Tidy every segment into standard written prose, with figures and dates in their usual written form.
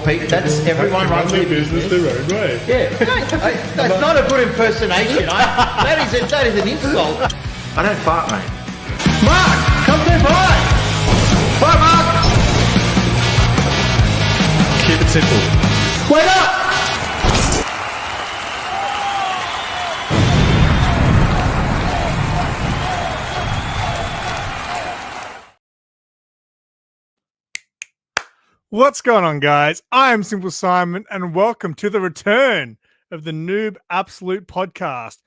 Pete. That's everyone runs their business their own way. Yeah, that's not a good impersonation. That is an insult. I don't fart, mate. Mark, come say bye. Bye, Mark. Keep it simple. Wait up. What's going on, guys? I am SimpleSimon, and welcome to the return of the NOOB Absolute Podcast.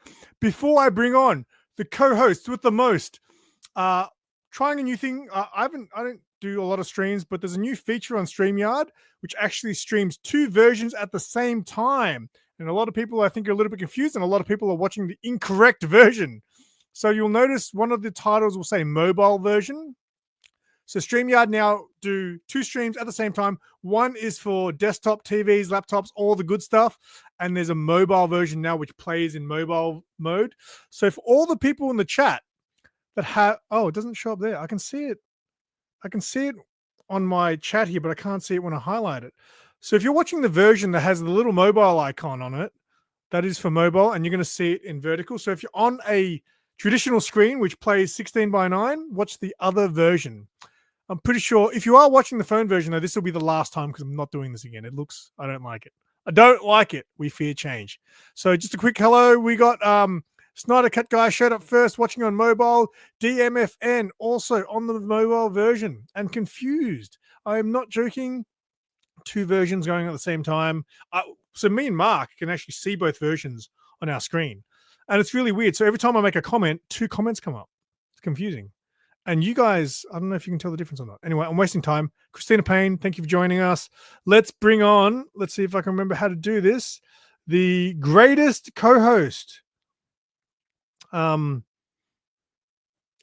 Before I bring on the co-host with the most, trying a new thing. I don't do a lot of streams, but there's a new feature on StreamYard which actually streams two versions at the same time. And a lot of people, I think, are a little bit confused, and a lot of people are watching the incorrect version. So you'll notice one of the titles will say mobile version. So StreamYard now do two streams at the same time. One is for desktop TVs, laptops, all the good stuff. And there's a mobile version now which plays in mobile mode. So for all the people in the chat that have... Oh, it doesn't show up there. I can see it. I can see it on my chat here, but I can't see it when I highlight it. So if you're watching the version that has the little mobile icon on it, that is for mobile, and you're going to see it in vertical. So if you're on a traditional screen which plays 16:9, watch the other version. I'm pretty sure if you are watching the phone version, though, this will be the last time because I'm not doing this again. I don't like it. I don't like it. We fear change. So just a quick hello. We got Snyder Cat Guy showed up first, watching on mobile. DMFN also on the mobile version and confused. I am not joking. Two versions going at the same time. So me and Mark can actually see both versions on our screen. And it's really weird. So every time I make a comment, two comments come up. It's confusing. And you guys, I don't know if you can tell the difference or not. Anyway, I'm wasting time. Christina Payne, thank you for joining us. Let's bring on, let's see if I can remember how to do this, the greatest co-host in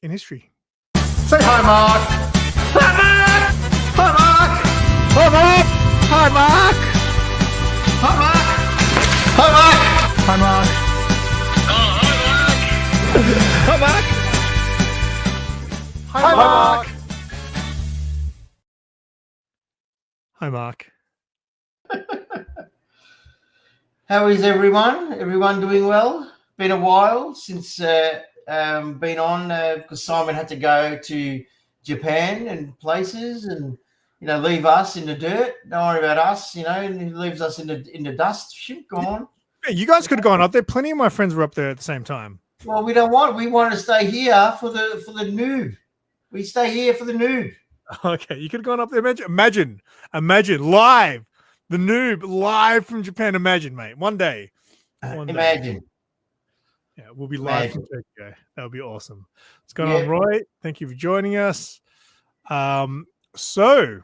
history. Say hi, Mark. Hi, Mark. Hi, Mark. Hi, Mark. Hi, Mark. Hi, Mark. Hi, Mark. Hi, Mark. Oh, hi, Mark. Hi, Mark. Hi, Mark. Hi, Mark. How is everyone? Everyone doing well? Been a while since been on because Simon had to go to Japan and places and leave us in the dirt. Don't worry about us, and he leaves us in the dust. Shit, go on. Yeah, you guys could have gone up there. Plenty of my friends were up there at the same time. Well, we don't want. We want to stay here for the NOOB. We stay here for the NOOB. Okay, you could have gone up there. Imagine live, the NOOB live from Japan. Imagine, mate, one day. Imagine. Yeah, we'll be live from Tokyo. That would be awesome. What's going on, Roy? Thank you for joining us. So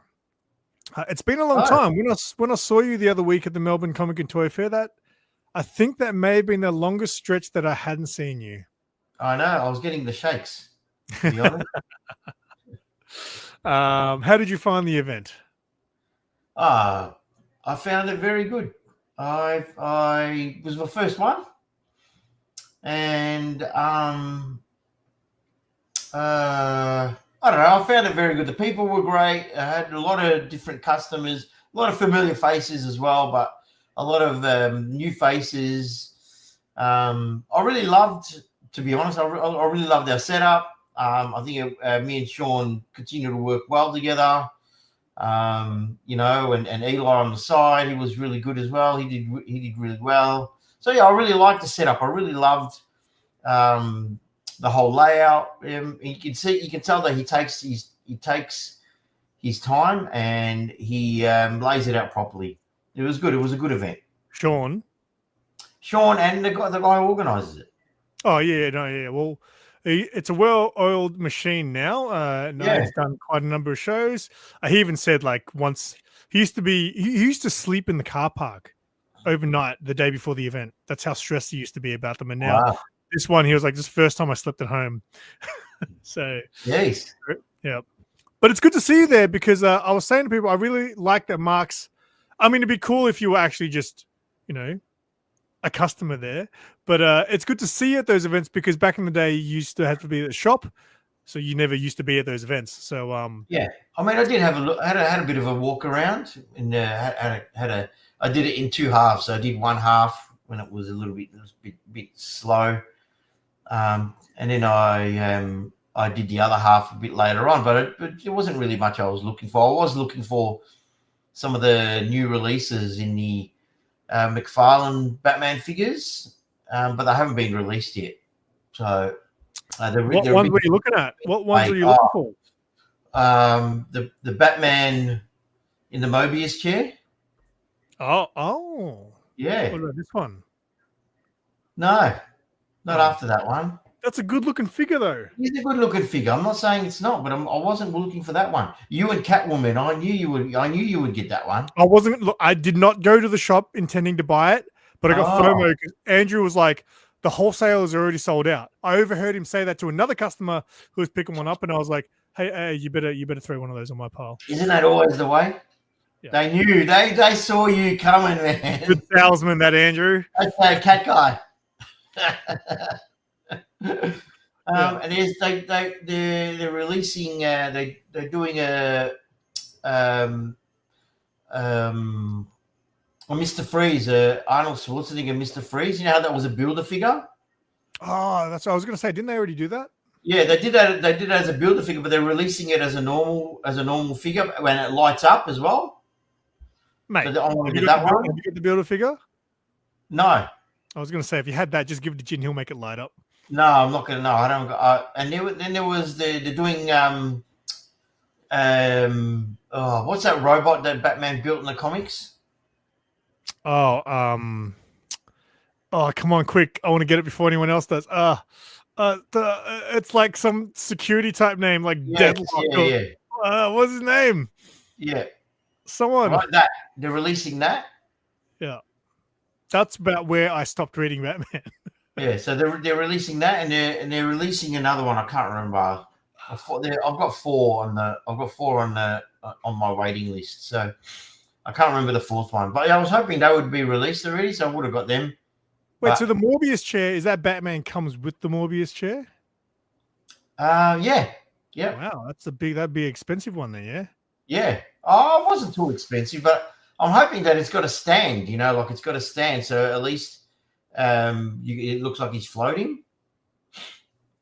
it's been a long time. When I saw you the other week at the Melbourne Comic and Toy Fair, I think that may have been the longest stretch that I hadn't seen you. I know. I was getting the shakes. To be honest. How did you find the event? I found it very good. I was my first one, and I don't know. I found it very good. The people were great. I had a lot of different customers, a lot of familiar faces as well, but a lot of new faces. I really loved, to be honest. I really loved our setup. I think me and Sean continue to work well together. And Eli on the side, he was really good as well. He did really well. So yeah, I really liked the setup. I really loved the whole layout. You can tell that he takes his time and he lays it out properly. It was good. It was a good event. Sean and the guy who organizes it. Oh yeah, well. It's a well-oiled machine now. He's done quite a number of shows. He even said once he used to sleep in the car park overnight the day before the event. That's how stressed he used to be about them. And now this one, he was like, "This is the first time I slept at home." So yes, yeah. But it's good to see you there because I was saying to people, I really like that Mark's. I mean, it'd be cool if you were actually just, a customer there, but it's good to see you at those events because back in the day you used to have to be at the shop So you never used to be at those events. So yeah, I mean, I did have a look. Had a bit of a walk around, and I did it in 2 halves. So I did one half when it was a bit slow, and then I did the other half a bit later on. But it wasn't really much I was looking for. I was looking for some of the new releases in the McFarlane Batman figures, but they haven't been released yet. So what ones were you looking at? What ones were you looking for? The Batman in the Mobius chair. Oh, yeah. What about this one? No, not after that one. That's a good looking figure, though. It's a good looking figure. I'm not saying it's not, but I wasn't looking for that one. You and Catwoman. I knew you would get that one. I did not go to the shop intending to buy it, but I got FOMO because Andrew was like, the wholesale is already sold out. I overheard him say that to another customer who was picking one up, and I was like, hey, you better throw one of those on my pile. Isn't that always the way? Yeah. They knew. They saw you coming, man. Good salesman, that Andrew. That's that cat guy. And they're releasing. They're doing a Mr. Freeze, Arnold Schwarzenegger, Mr. Freeze. You know how that was a builder figure? Oh, that's what I was going to say. Didn't they already do that? Yeah, they did that. They did it as a builder figure, but they're releasing it as a normal figure when it lights up as well. Mate, so I want to get that one. Have you got the builder figure? No. I was going to say, if you had that, just give it to Jin. He'll make it light up. No, I'm not going to. No, I don't. And then there was they're doing what's that robot that Batman built in the comics? Oh, come on, quick! I want to get it before anyone else does. It's like some security type name, like Deadlock. Yeah. What's his name? Yeah, someone. Right, that they're releasing that. Yeah, that's about where I stopped reading Batman. Yeah, so they're releasing that, and they're releasing another one. I can't remember. I've got four on my waiting list. So I can't remember the fourth one. But yeah, I was hoping they would be released already, so I would have got them. Wait, so the Morbius chair, is that Batman comes with the Morbius chair? Yeah. Wow, that'd be an expensive one then, yeah? Yeah. Oh, it wasn't too expensive, but I'm hoping that it's got a stand, like it's got a stand, so at least it looks like he's floating.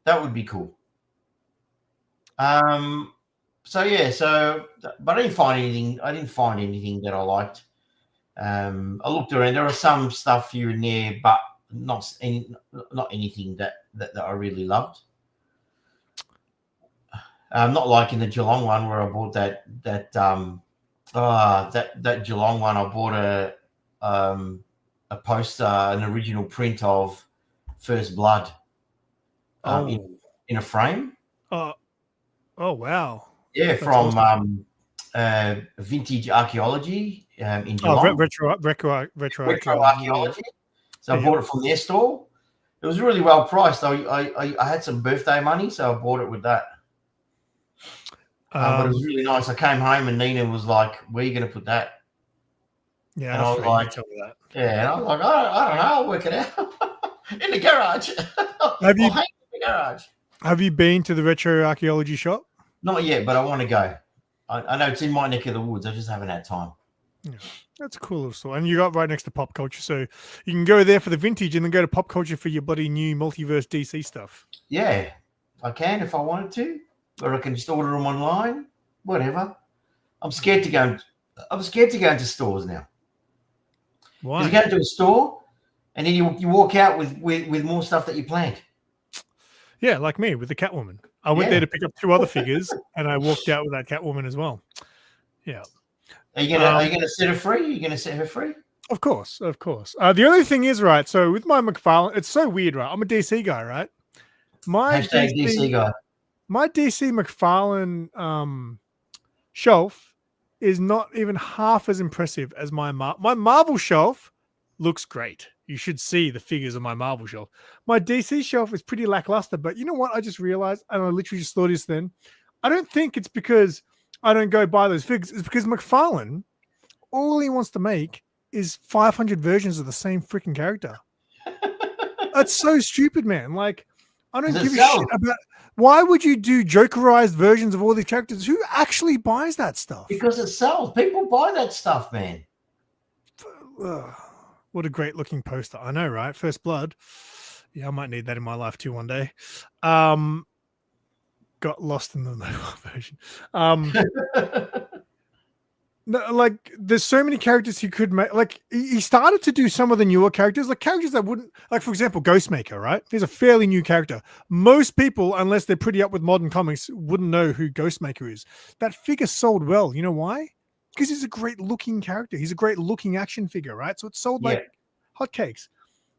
That would be cool. But I didn't find anything. I didn't find anything that I liked. I looked around. There was some stuff here and there, but not anything that I really loved. Not like in the Geelong one where I bought that Geelong one. I bought a poster, an original print of First Blood in a frame. Oh wow! Yeah, that's from awesome. Vintage Archaeology in Geelong. Retro Archaeology. So I bought it from their store. It was really well priced. I had some birthday money, so I bought it with that. But it was really nice. I came home and Nina was like, "Where are you going to put that?" Yeah, and I was like, "Yeah," and I was like, "I don't know. I'll work it out in the garage." Have you? In the garage. Have you been to the Retro Archaeology shop? Not yet, but I want to go. I know it's in my neck of the woods. I just haven't had time. Yeah, that's a cool little store. And you got right next to Pop Culture, so you can go there for the vintage and then go to Pop Culture for your bloody new multiverse DC stuff. Yeah, I can if I wanted to, or I can just order them online. Whatever. I'm scared to go. I'm scared to go into stores now. Why? You go into a store and then you walk out with more stuff that you planned. Yeah, like me with the Catwoman. I went there to pick up 2 other figures, and I walked out with that Catwoman as well. Yeah. Are you gonna set her free? Are you gonna set her free? Of course. The only thing is, right, so with my McFarlane, it's so weird, right? I'm a DC guy, right? DC guy. My DC McFarlane shelf is not even half as impressive as my Marvel shelf looks great. You should see the figures on my Marvel shelf. My DC shelf is pretty lackluster, but you know what? I just realized, and I literally just thought this then. I don't think it's because I don't go buy those figures. It's because McFarlane, all he wants to make is 500 versions of the same freaking character. That's so stupid, man. Like, I don't give a shit about Why would you do Jokerized versions of all these characters? Who actually buys that stuff? Because it sells. People buy that stuff, man. Ugh, what a great looking poster. I know, right? First Blood. Yeah, I might need that in my life too one day. Got lost in the mobile version. No, like there's so many characters he could make. Like he started to do some of the newer characters, like characters that wouldn't, like for example, Ghostmaker, right? He's a fairly new character. Most people, unless they're pretty up with modern comics, wouldn't know who Ghostmaker is. That figure sold well. You know why? Because he's a great looking character. He's a great looking action figure, right? So it sold like hotcakes.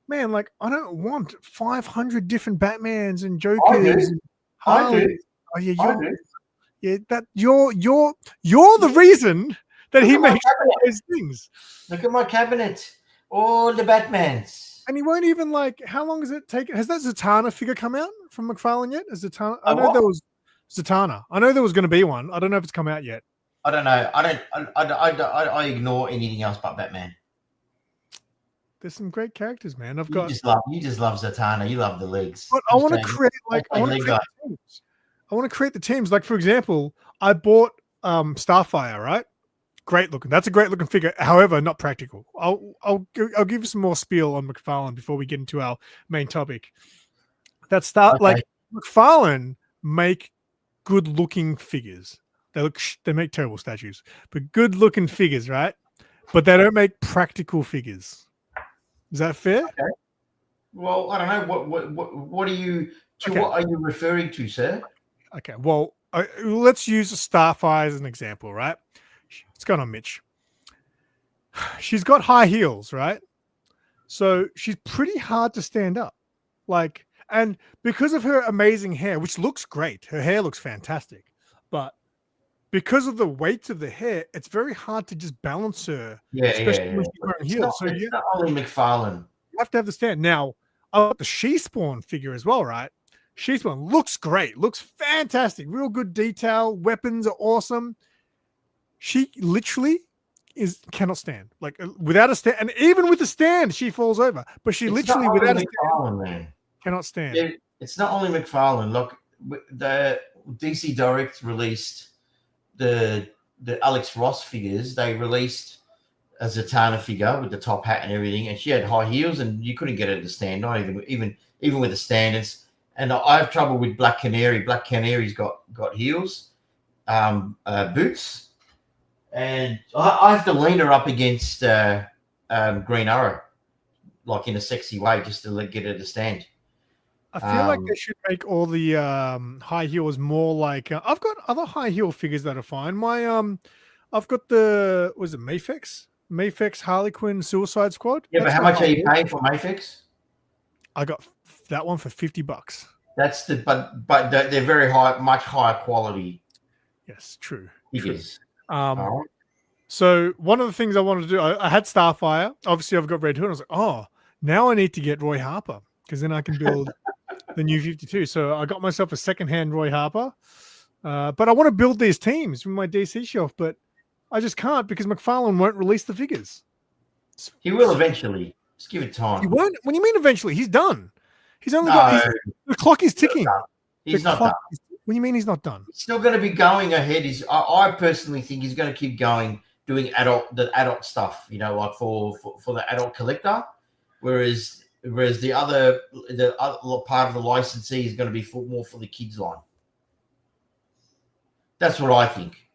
Man, like I don't want 500 different Batmans and Jokers and Harleys. Oh yeah, that you're the reason that he makes those things. Look at my cabinet. All the Batmans. And he won't even like, how long has it taken? Has that Zatanna figure come out from McFarlane yet? Is Zatanna? I know there was Zatanna. I know there was going to be one. I don't know if it's come out yet. I don't know. I ignore anything else but Batman. There's some great characters, man. You just love Zatanna. You love the legs. But I want to create the teams. Like for example, I bought Starfire, right? Great looking. That's a great looking figure. However, not practical. I'll give you some more spiel on McFarlane before we get into our main topic. Like McFarlane make good looking figures. They make terrible statues, but good looking figures, right? But they don't make practical figures. Is that fair? Okay. Well, I don't know. What are you? What are you referring to, sir? Okay. Well, let's use Starfire as an example, right? What's going on, Mitch? She's got high heels, right? So she's pretty hard to stand up. Like, and because of her amazing hair, which looks great, her hair looks fantastic, but because of the weight of the hair, it's very hard to just balance her. Especially when she's wearing heels. So it's not only McFarlane. You have to have the stand. Now, I got the She-Spawn figure as well, right? She-Spawn looks great, looks fantastic, real good detail. Weapons are awesome. She literally cannot stand, like without a stand, and even with a stand, she falls over. But she literally without a stand cannot stand. It's not only McFarlane. Look, the DC Direct released the Alex Ross figures. They released a Zatanna figure with the top hat and everything, and she had high heels, and you couldn't get her to stand. Not even with the standards. And I have trouble with Black Canary. Black Canary's got heels, boots. And I have to lean her up against Green Arrow, like in a sexy way, just to get her to stand. I feel like they should make all the high heels more like. I've got other high heel figures that are fine. I've got the Mayfix Harley Quinn Suicide Squad. Yeah, but how much are you paying for Mayfix? I got that one for $50. That's but they're very high, much higher quality. Yes, true. Figures. So one of the things I wanted to do, I had Starfire. Obviously, I've got Red Hood. I was like, oh, now I need to get Roy Harper because then I can build the new 52. So I got myself a secondhand Roy Harper. But I want to build these teams from my DC shelf, but I just can't because McFarlane won't release the figures. He will eventually. Just give it time. He won't. When you mean eventually? He's done. He's only got the clock is ticking. He's not done. What do you mean he's not done? He's still going to be going ahead. I personally think he's going to keep going, doing the adult stuff, like for the adult collector, whereas the other part of the licensee is going to be more for the kids line. That's what I think.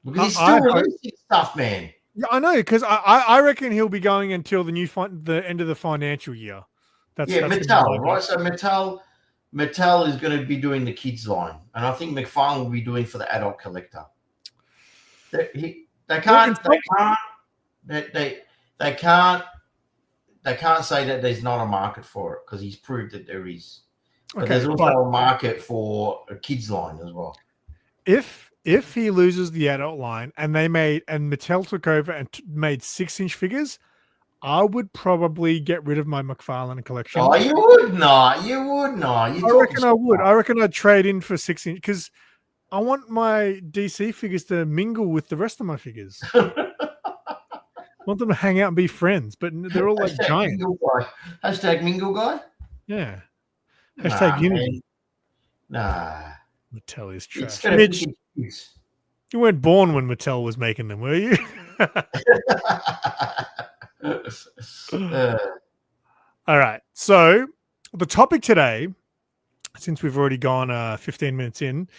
Because he's still releasing stuff, man. Yeah, I know, because I reckon he'll be going until the end of the financial year. That's Mattel, right? So Mattel is going to be doing the kids line, and I think McFarlane will be doing for the adult collector. They can't say that there's not a market for it because he's proved that there is. But there's also a market for a kids line as well. If he loses the adult line and Mattel took over and made 6-inch figures, I would probably get rid of my McFarlane collection. Oh, you would not. You would not. I reckon I would. I reckon I'd trade in for 6-inch because I want my DC figures to mingle with the rest of my figures. I want them to hang out and be friends, but they're all like giant. Hashtag mingle guy. Yeah. Hashtag unity. Nah. Mattel is It's trash. got to Mitch, pick and choose. you weren't born when Mattel was making them, were you? Uh, All right. So the topic today, since we've already gone 15 minutes in,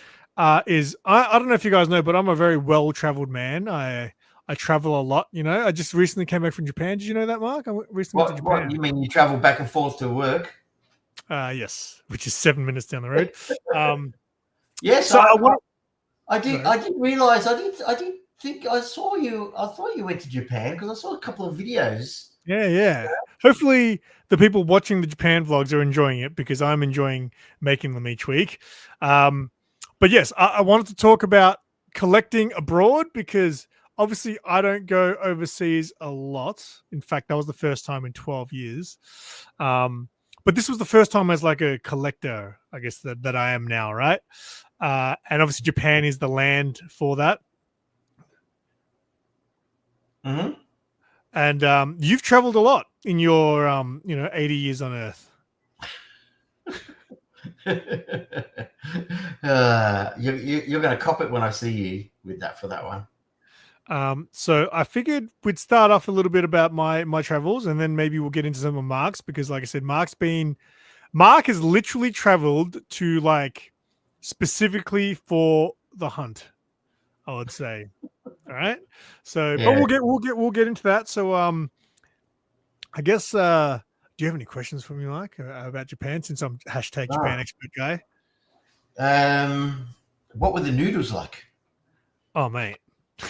is I don't know if you guys know, but I'm a very well-traveled man. I travel a lot. I just recently came back from Japan. Did you know that, Mark? Recently went to what Japan. you mean? You travel back and forth to work? Yes, which is 7 minutes down the road. Yes, So I want. I did. Sorry. I didn't realize. I did think I saw you. I thought you went to Japan because I saw a couple of videos. Yeah. Hopefully, the people watching the Japan vlogs are enjoying it because I'm enjoying making them each week. But yes, I wanted to talk about collecting abroad because obviously I don't go overseas a lot. In fact, that was the first time in 12 years. But this was the first time as like a collector, I guess, that I am now, right? And obviously Japan is the land for that. Mm-hmm. And you've traveled a lot in your 80 years on Earth. You're going to cop it when I see you with that for that one. So I figured we'd start off a little bit about my travels, and then maybe we'll get into some of Mark's because, like I said, Mark has literally traveled to like specifically for the hunt, I would say. All right. So, Yeah. but we'll get into that. So, I guess do you have any questions for me, Mark, about Japan? Since I'm hashtag Japan expert guy. What were the noodles like? Oh, mate.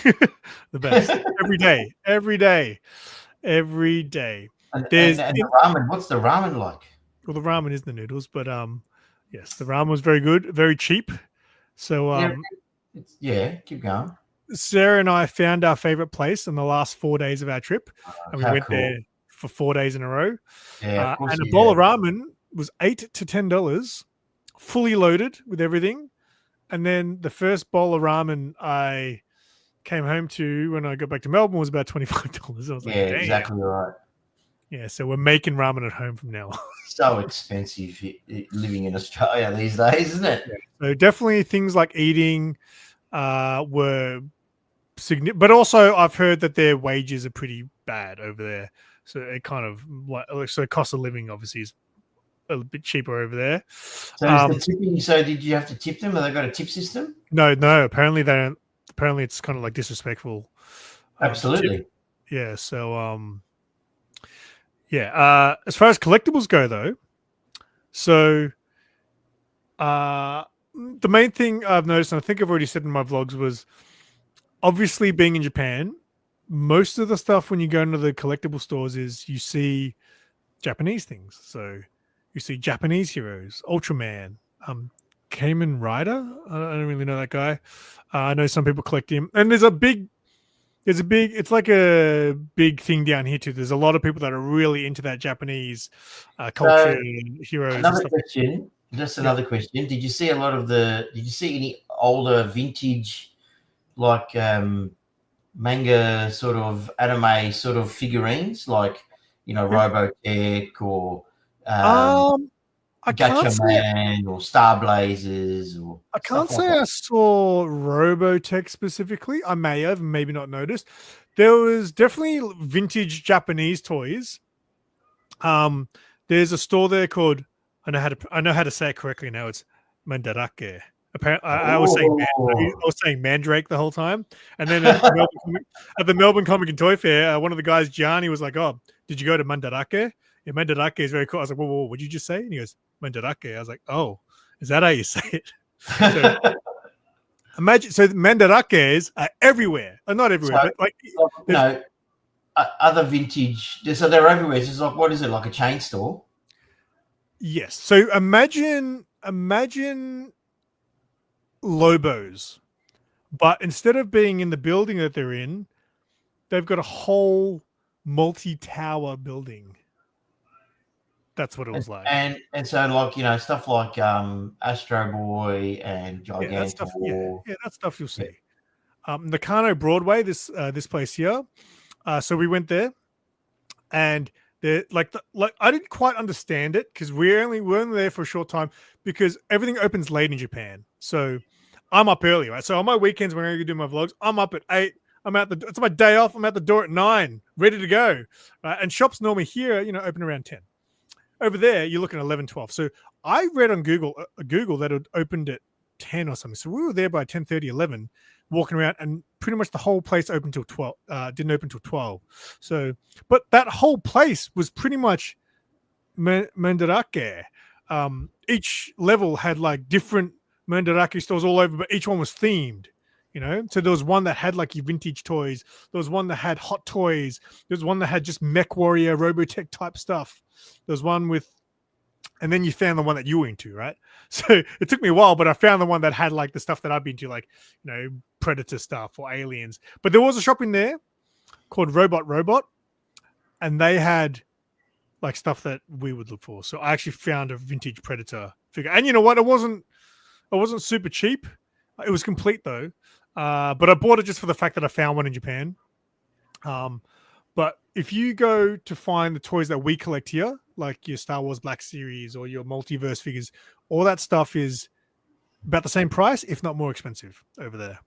The best. Every day. And the ramen. What's the ramen like? Well, the ramen is the noodles, but yes, the ramen was very good, very cheap. So yeah, keep going. Sarah and I found our favorite place in the last 4 days of our trip, and we went there for 4 days in a row. Yeah, of course. And a bowl of ramen was $8 to $10, fully loaded with everything. And then the first bowl of ramen I came home to when I got back to Melbourne was about $25. I was like, yeah, damn. exactly right. Yeah, so we're making ramen at home from now on. So expensive living in Australia these days, isn't it? Yeah. So definitely things like eating were significant, but also I've heard that their wages are pretty bad over there. So it kind of so cost of living obviously is a bit cheaper over there. So is the tipping? So did you have to tip them? Have they got a tip system? No. Apparently they don't. Apparently it's kind of like disrespectful. Absolutely. Yeah. So yeah. As far as collectibles go, though, so the main thing I've noticed, and I think I've already said in my vlogs, was obviously being in Japan. Most of the stuff when you go into the collectible stores is you see Japanese things. So you see Japanese heroes, Ultraman, Kamen Rider. I don't really know that guy. I know some people collect him, and it's like a big thing down here too. There's a lot of people that are really into that Japanese culture and heroes. Another question. Just another question. Did you see any older vintage, like manga sort of anime sort of figurines, like Robotech or Gatchaman or Star Blazers or I can't say I saw Robotech specifically. I may have, maybe not noticed. There was definitely vintage Japanese toys. There's a store there called I know how to say it correctly now. It's Mandarake. Apparently, I was saying Mandrake the whole time. And then at the Melbourne Comic and Toy Fair, one of the guys, Gianni, was like, "Oh, did you go to Mandarake? Yeah, Mandarake is very cool." I was like, "Whoa, what did you just say?" And he goes, "Mandarake." I was like, "Oh, is that how you say it?" So, imagine Mandarakes are everywhere. Not everywhere, but like other vintage. So they're everywhere. It's like, what is it, like a chain store? Yes. So imagine Lobos, but instead of being in the building that they're in, they've got a whole multi-tower building. That's what it was like. And so like stuff like Astro Boy and Gigantor. Yeah, that stuff you'll see. Nakano Broadway, this place here. So we went there, and They're like I didn't quite understand it because we're only there for a short time because everything opens late in Japan. So I'm up early, right? So on my weekends when I do my vlogs, I'm up at 8. It's my day off. I'm at the door at 9, ready to go. Right? And shops normally here, open around 10. Over there, you're looking at 11, 12. So I read on Google that it opened at 10 or something. So we were there by 10:30, 11, walking around, and pretty much the whole place opened till 12. Didn't open till 12. So, but that whole place was pretty much mandarake. Each level had like different mandarake stores all over, but each one was themed. So there was one that had like your vintage toys. There was one that had hot toys. There was one that had just Mech Warrior, Robotech type stuff. There was one with, and then you found the one that you were into, right? So it took me a while, but I found the one that had like the stuff that I've been to, like, Predator stuff or Aliens. But there was a shop in there called Robot, and they had like stuff that we would look for. So I actually found a vintage Predator figure. And you know what? It wasn't super cheap. It was complete though. But I bought it just for the fact that I found one in Japan. But if you go to find the toys that we collect here, like your Star Wars Black Series or your multiverse figures, all that stuff is about the same price, if not more expensive over there.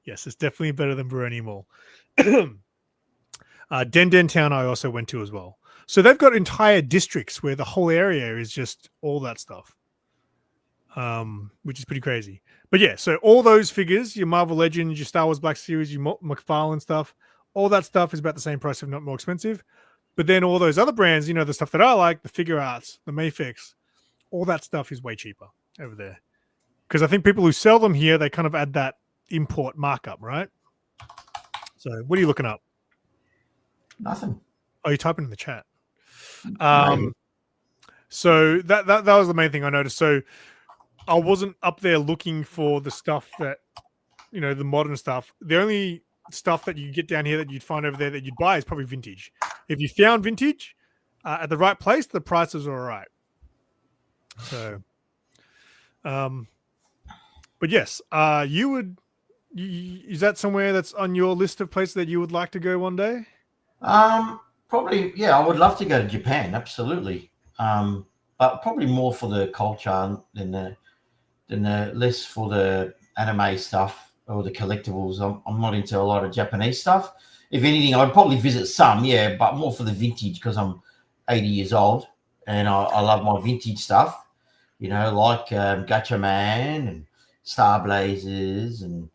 Yes, it's definitely better than Baroni Mall. Den Town I also went to as well. So they've got entire districts where the whole area is just all that stuff, which is pretty crazy. But yeah, so all those figures, your Marvel Legends, your Star Wars Black Series, your McFarlane stuff, all that stuff is about the same price, if not more expensive. But then all those other brands, the stuff that I like, the Figure Arts, the Mayfix, all that stuff is way cheaper over there. Because I think people who sell them here, they kind of add that import markup, right? So what are you looking up? Nothing. Oh, you're typing in the chat. So that was the main thing I noticed. So I wasn't up there looking for the stuff that, the modern stuff. The only stuff that you get down here that you'd find over there that you'd buy is probably vintage. If you found vintage at the right place, the prices are all right. So, but yes, is that somewhere that's on your list of places that you would like to go one day? Probably, yeah, I would love to go to Japan, absolutely. But probably more for the culture than the less for the anime stuff or the collectibles. I'm not into a lot of Japanese stuff. If anything, I'd probably visit some, yeah, but more for the vintage because I'm 80 years old and I love my vintage stuff, like Gacha Man and Star Blazers and,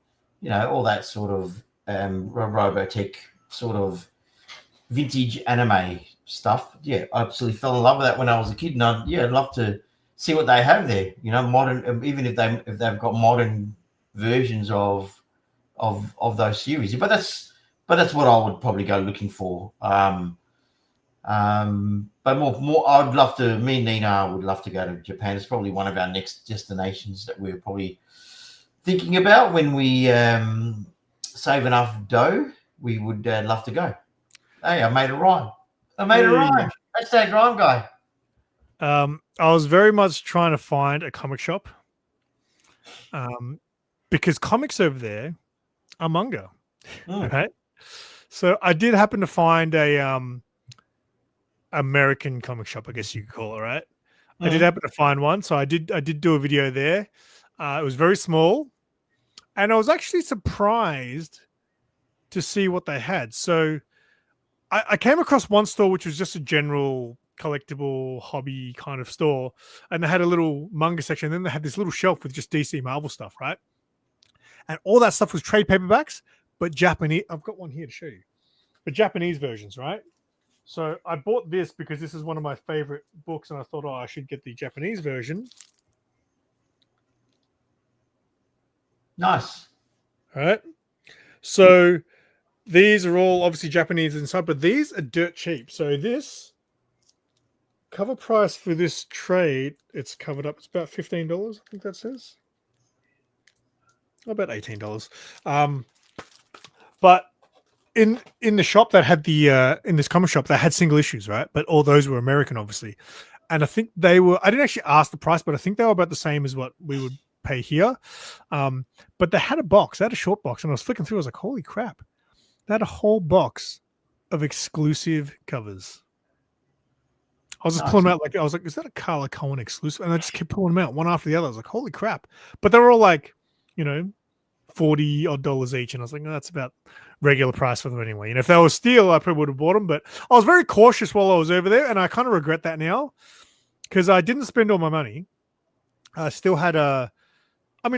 all that sort of Robotech sort of vintage anime stuff. Yeah, I absolutely fell in love with that when I was a kid, and I'd love to see what they have there. Modern, even if they've got modern versions of those series. But that's what I would probably go looking for. But more, I'd love to. Me and Nina would love to go to Japan. It's probably one of our next destinations that we're probably thinking about when we save enough dough. We would love to go. Hey, I made a rhyme. Hashtag rhyme guy. I was very much trying to find a comic shop because comics over there are manga. Okay. So I did happen to find a American comic shop, I guess you could call it, right? I did happen to find one. So I did do a video there. It was very small. And I was actually surprised to see what they had. So I came across one store which was just a general collectible hobby kind of store, and they had a little manga section. And then they had this little shelf with just DC Marvel stuff, right? And all that stuff was trade paperbacks, but Japanese. I've got one here to show you, but Japanese versions, right? So I bought this because this is one of my favorite books, and I thought, I should get the Japanese version. Nice. All right. So these are all obviously Japanese inside, but these are dirt cheap. So this cover price for this trade, it's covered up. It's about $15. I think that says. About $18. But in the shop that had the in this comic shop that had single issues, right? But all those were American, obviously. And I think they were. I didn't actually ask the price, but I think they were about the same as what we would pay here. But they had a box. They had a short box, and I was flicking through. I was like, "Holy crap!" They had a whole box of exclusive covers. I was just pulling them out I was like, is that a Carla Cohen exclusive? And I just kept pulling them out one after the other. I was like, holy crap. But they were all like, $40 odd each. And I was like, no, that's about regular price for them anyway. And if they were steel, I probably would have bought them. But I was very cautious while I was over there. And I kind of regret that now because I didn't spend all my money. I still had I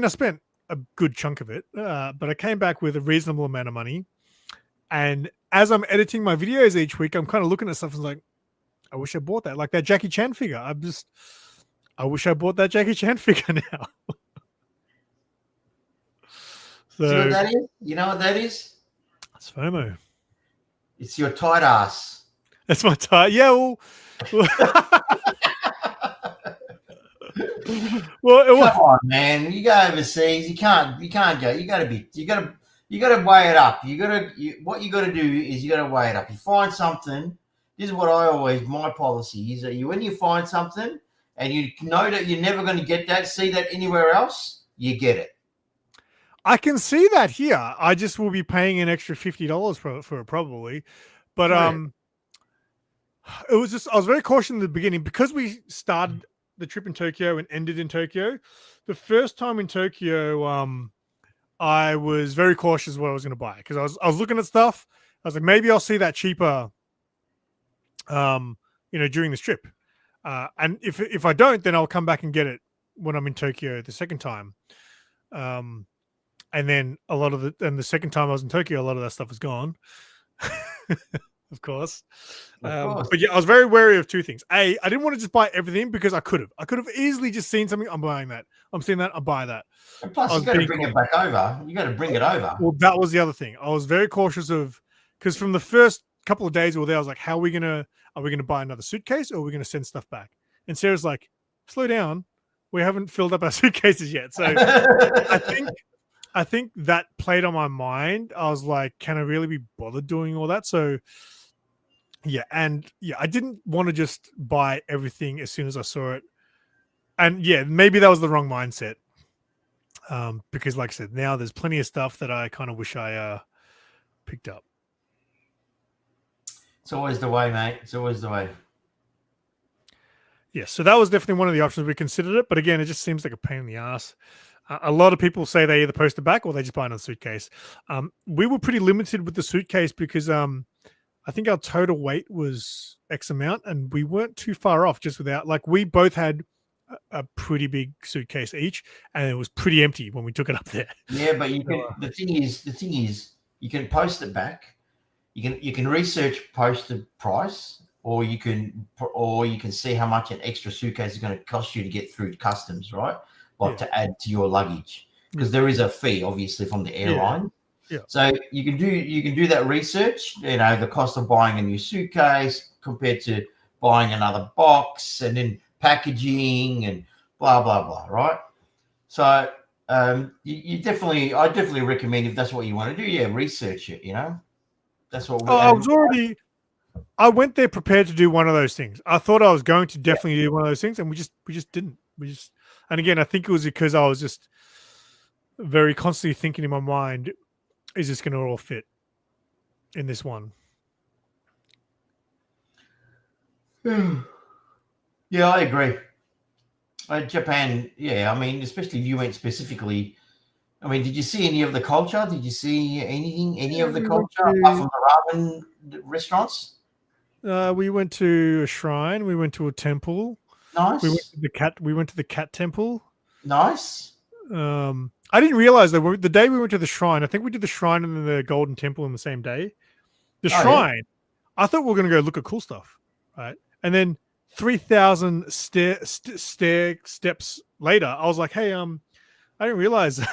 spent a good chunk of it, but I came back with a reasonable amount of money. And as I'm editing my videos each week, I'm kind of looking at stuff and like, I wish I bought that. Like that Jackie Chan figure. I wish I bought that Jackie Chan figure now. See what that is? You know what that is? It's FOMO. It's your tight ass. That's my tight. Yeah, well come on, man. You go overseas. You can't go. You gotta weigh it up. What you gotta do is you gotta weigh it up. You find something. This is what my policy is that when you find something and you know that you're never going to get that, see that anywhere else, you get it. I can see that here. I just will be paying an extra $50 for it probably. But it was just, I was very cautious in the beginning because we started the trip in Tokyo and ended in Tokyo. The first time in Tokyo, I was very cautious what I was going to buy because I was looking at stuff. I was like, maybe I'll see that cheaper, during this trip. And if I don't, then I'll come back and get it when I'm in Tokyo the second time. And then the second time I was in Tokyo, a lot of that stuff was gone. Of course. But yeah, I was very wary of two things. I didn't want to just buy everything because I could have easily just seen something. I'm buying that. I'm seeing that. I'll buy that. And plus, you got to bring it back over. You got to bring it over. Well, that was the other thing. I was very cautious of because from the first couple of days we were there, I was like, are we gonna buy another suitcase or are we gonna send stuff back? And Sarah's like, slow down. We haven't filled up our suitcases yet. So I think that played on my mind. I was like, can I really be bothered doing all that? So I didn't want to just buy everything as soon as I saw it. And yeah, maybe that was the wrong mindset. Because like I said, now there's plenty of stuff that I kind of wish I picked up. It's always the way, mate. It's always the way. Yeah, so that was definitely one of the options we considered it. But again, it just seems like a pain in the ass. A lot of people say they either post it back or they just buy another suitcase. We were pretty limited with the suitcase because I think our total weight was X amount and we weren't too far off just without, like we both had a pretty big suitcase each and it was pretty empty when we took it up there. Yeah, but you can, the thing is you can post it back. You can research posted price or you can see how much an extra suitcase is going to cost you to get through customs, right? To add to your luggage because there is a fee obviously from the airline. Yeah. So you can do that research, the cost of buying a new suitcase compared to buying another box and then packaging and blah, blah, blah. Right. So I definitely recommend if that's what you want to do. Yeah. Research it, that's what I went there prepared to do one of those things. I thought I was going to definitely do one of those things and we just didn't. And again, I think it was because I was just very constantly thinking in my mind, is this going to all fit in this one? Yeah, I agree. Japan, yeah, especially if you went specifically, did you see any of the culture? Did you see any of the culture apart from the ramen restaurants? We went to a shrine. We went to a temple. Nice. We went to the cat temple. Nice. I didn't realize that the day we went to the shrine, I think we did the shrine and then the golden temple in the same day. The shrine, I thought we were going to go look at cool stuff, right? And then 3,000 steps later, I was like, hey, I didn't realize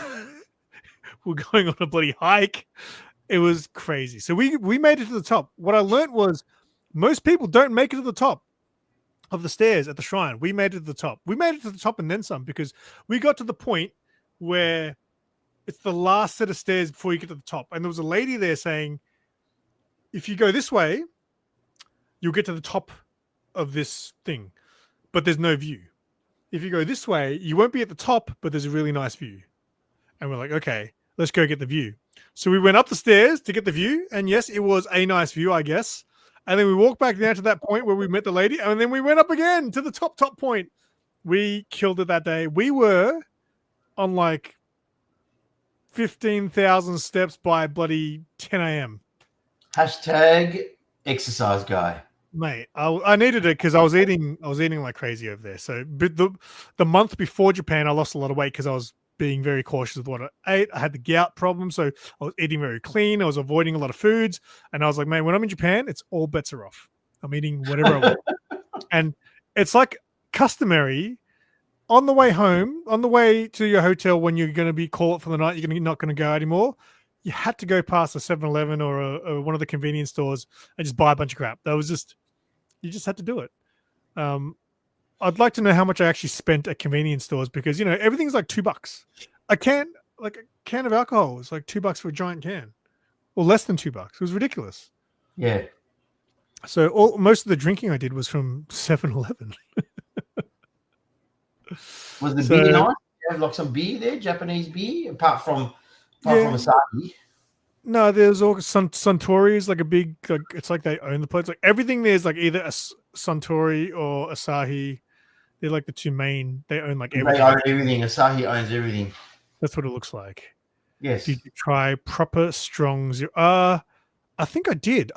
we're going on a bloody hike. It was crazy. So we made it to the top. What I learned was most people don't make it to the top of the stairs at the shrine. We made it to the top. We made it to the top and then some because we got to the point where it's the last set of stairs before you get to the top. And there was a lady there saying, if you go this way, you'll get to the top of this thing, but there's no view. If you go this way, you won't be at the top, but there's a really nice view. And we're like, okay, let's go get the view. So we went up the stairs to get the view, and yes, it was a nice view, I guess. And then we walked back down to that point where we met the lady, and then we went up again to the top point. We killed it that day. We were on like 15,000 steps by bloody 10 a.m. Hashtag exercise guy. Mate, I needed it because I was eating like crazy over there. So, but the month before Japan, I lost a lot of weight because I was being very cautious with what I ate. I had the gout problem, so I was eating very clean. I was avoiding a lot of foods, and I was like, man, when I'm in Japan, it's all bets are off. I'm eating whatever I want, and it's like customary. On the way home, on the way to your hotel, when you're going to be called for the night, you're not going to go anymore. You had to go past a 7-Eleven or one of the convenience stores and just buy a bunch of crap. That was just, you just had to do it. I'd like to know how much I actually spent at convenience stores because, everything's like $2. A can of alcohol is like $2 for a giant can or less than $2. It was ridiculous. Yeah. So most of the drinking I did was from 7-Eleven. Was the beer nice? You have like some beer there, Japanese beer, apart from Asahi. No, there's all Suntory's like a big, like it's like they own the place. Like everything there's like either a Suntory or Asahi. They're like the two main. They own like everything. They own everything. Asahi owns everything. That's what it looks like. Yes. Did you try proper strong zero? I think I did.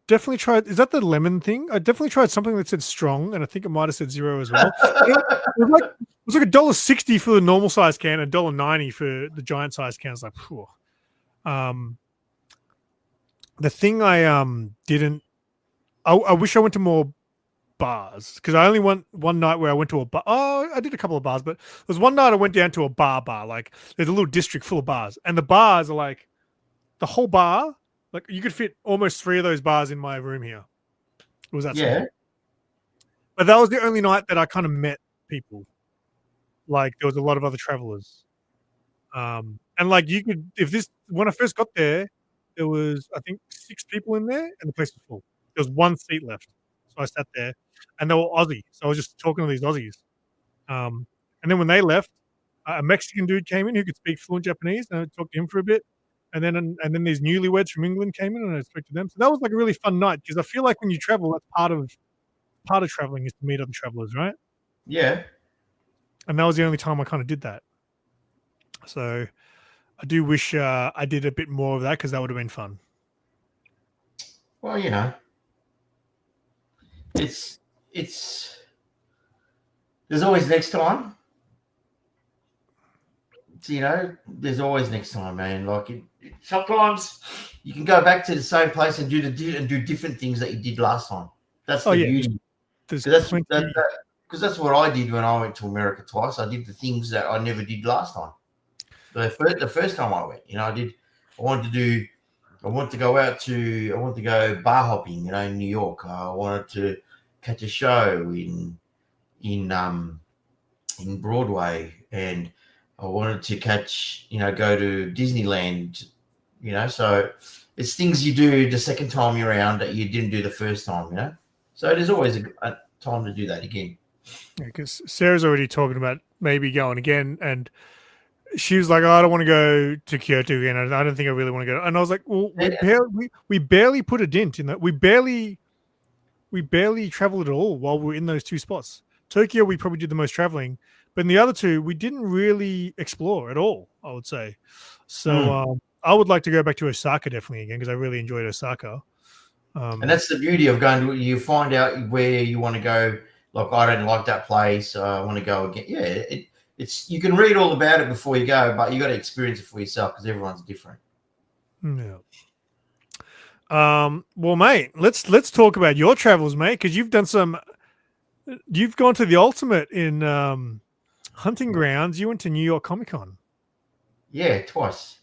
Definitely tried. Is that the lemon thing? I definitely tried something that said strong, and I think it might have said zero as well. It was like $1.60 for the normal size can, and $1.90 for the giant size can. I was like, phew. The thing I didn't. I wish I went to more bars because I only went one night where I went to a bar. Oh, I did a couple of bars, but there was one night I went down to a bar. Like there's a little district full of bars, and the bars are like the whole bar. Like you could fit almost 3 of those bars in my room here. It was that small. But that was the only night that I kind of met people. Like there was a lot of other travelers. And like when I first got there was I think 6 people in there and the place was full. There was 1 seat left. So I sat there and they were Aussie. So I was just talking to these Aussies. And then when they left, a Mexican dude came in who could speak fluent Japanese and I talked to him for a bit. And then these newlyweds from England came in and I spoke to them. So that was like a really fun night because I feel like when you travel, that's part of traveling is to meet other travelers, right? Yeah. And that was the only time I kind of did that. So I do wish I did a bit more of that because that would have been fun. Well, it's there's always next time. So, there's always next time, man. Like sometimes you can go back to the same place and do different things that you did last time. That's the beauty. Because that's what I did when I went to America twice. I did the things that I never did last time. The first time I went, I wanted to go bar hopping, in New York. I wanted to catch a show in Broadway, and I wanted to go to Disneyland, so it's things you do the second time you're around that you didn't do the first time, So there's always a time to do that again. Yeah, because Sarah's already talking about maybe going again, and she was like, "Oh, I don't want to go to Kyoto again. I don't think I really want to go." And I was like, "Well, we barely put a dent in that. We barely traveled at all while we were in those 2 spots. Tokyo, we probably did the most traveling, but in the other 2, we didn't really explore at all, I would say. So I would like to go back to Osaka definitely again because I really enjoyed Osaka. And that's the beauty of going to, you find out where you want to go. Like, I don't like that place. I want to go again. Yeah, it's you can read all about it before you go, but you got to experience it for yourself because everyone's different. Yeah. Well, mate, let's talk about your travels, mate, because you've gone to the ultimate in hunting grounds. You went to New York Comic Con. Yeah, twice.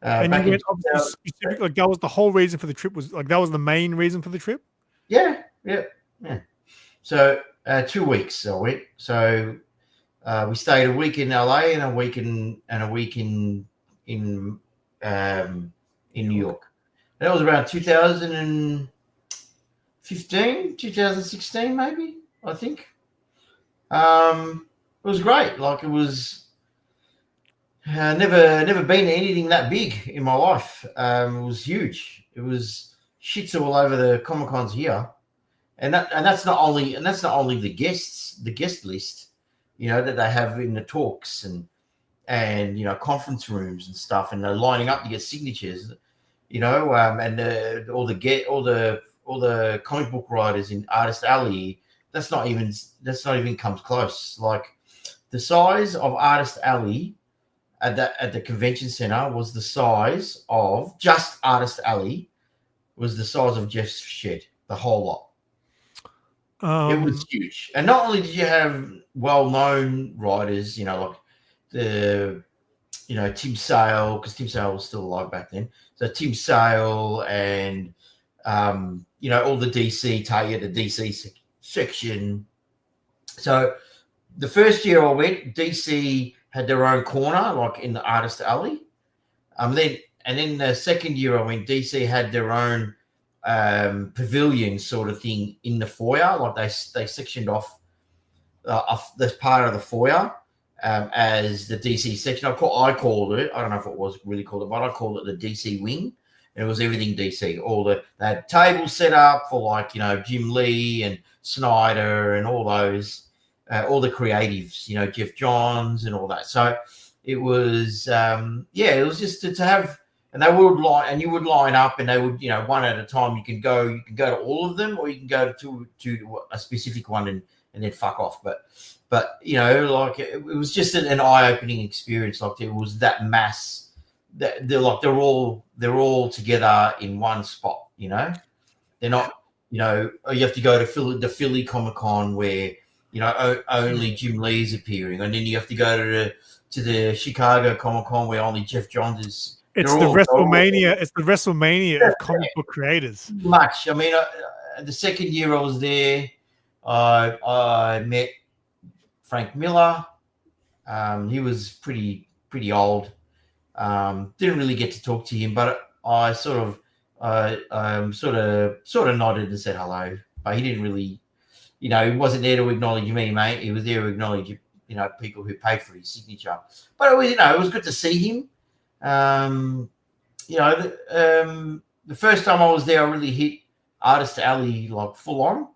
And you went specific, like that was the whole reason for the trip. Was like that was the main reason for the trip. Yeah. So 2 weeks I went. So we stayed a week in LA and a week in New York. That was around 2015, 2016, maybe, I think. It was great. Like it was Never been to anything that big in my life. It was huge. It was shits all over the Comic Cons here, and that's not only the guest list, that they have in the talks and conference rooms and stuff, and they're lining up to get signatures, and all the comic book writers in Artist Alley. That's not even comes close. Like the size of Artist Alley at the convention center was the size of just Artist Alley was the size of Jeff's shed, the whole lot. It was huge. And not only did you have well-known writers, like Tim Sale, because Tim Sale was still alive back then. So Tim Sale and all the DC, the DC section. So the first year I went, DC had their own corner, like in the Artist Alley. Then the second year I went, DC had their own pavilion sort of thing in the foyer. Like they sectioned off this part of the foyer as the DC section. I called it. I don't know if it was really called it, but I called it the DC wing. And it was everything DC. They had tables set up for like Jim Lee and Snyder and all those. All the creatives, Jeff Johns and all that. So it was, it was just to have, and you would line up, and they would, one at a time. You can go to all of them, or you can go to a specific one and then fuck off. But like it was just an eye-opening experience. Like there was that mass that they're all together in one spot. They're not, you have to go to the Philly Comic Con where. Only Jim Lee's appearing, and then you have to go to the Chicago Comic Con where only Jeff Johns is. It's the WrestleMania. It's the WrestleMania of comic book creators. Much. I mean, the second year I was there, I met Frank Miller. He was pretty old. Didn't really get to talk to him, but I sort of nodded and said hello. But he didn't really. He wasn't there to acknowledge me, mate. He was there to acknowledge, people who paid for his signature. But it was, it was good to see him. The first time I was there, I really hit Artist Alley like full on.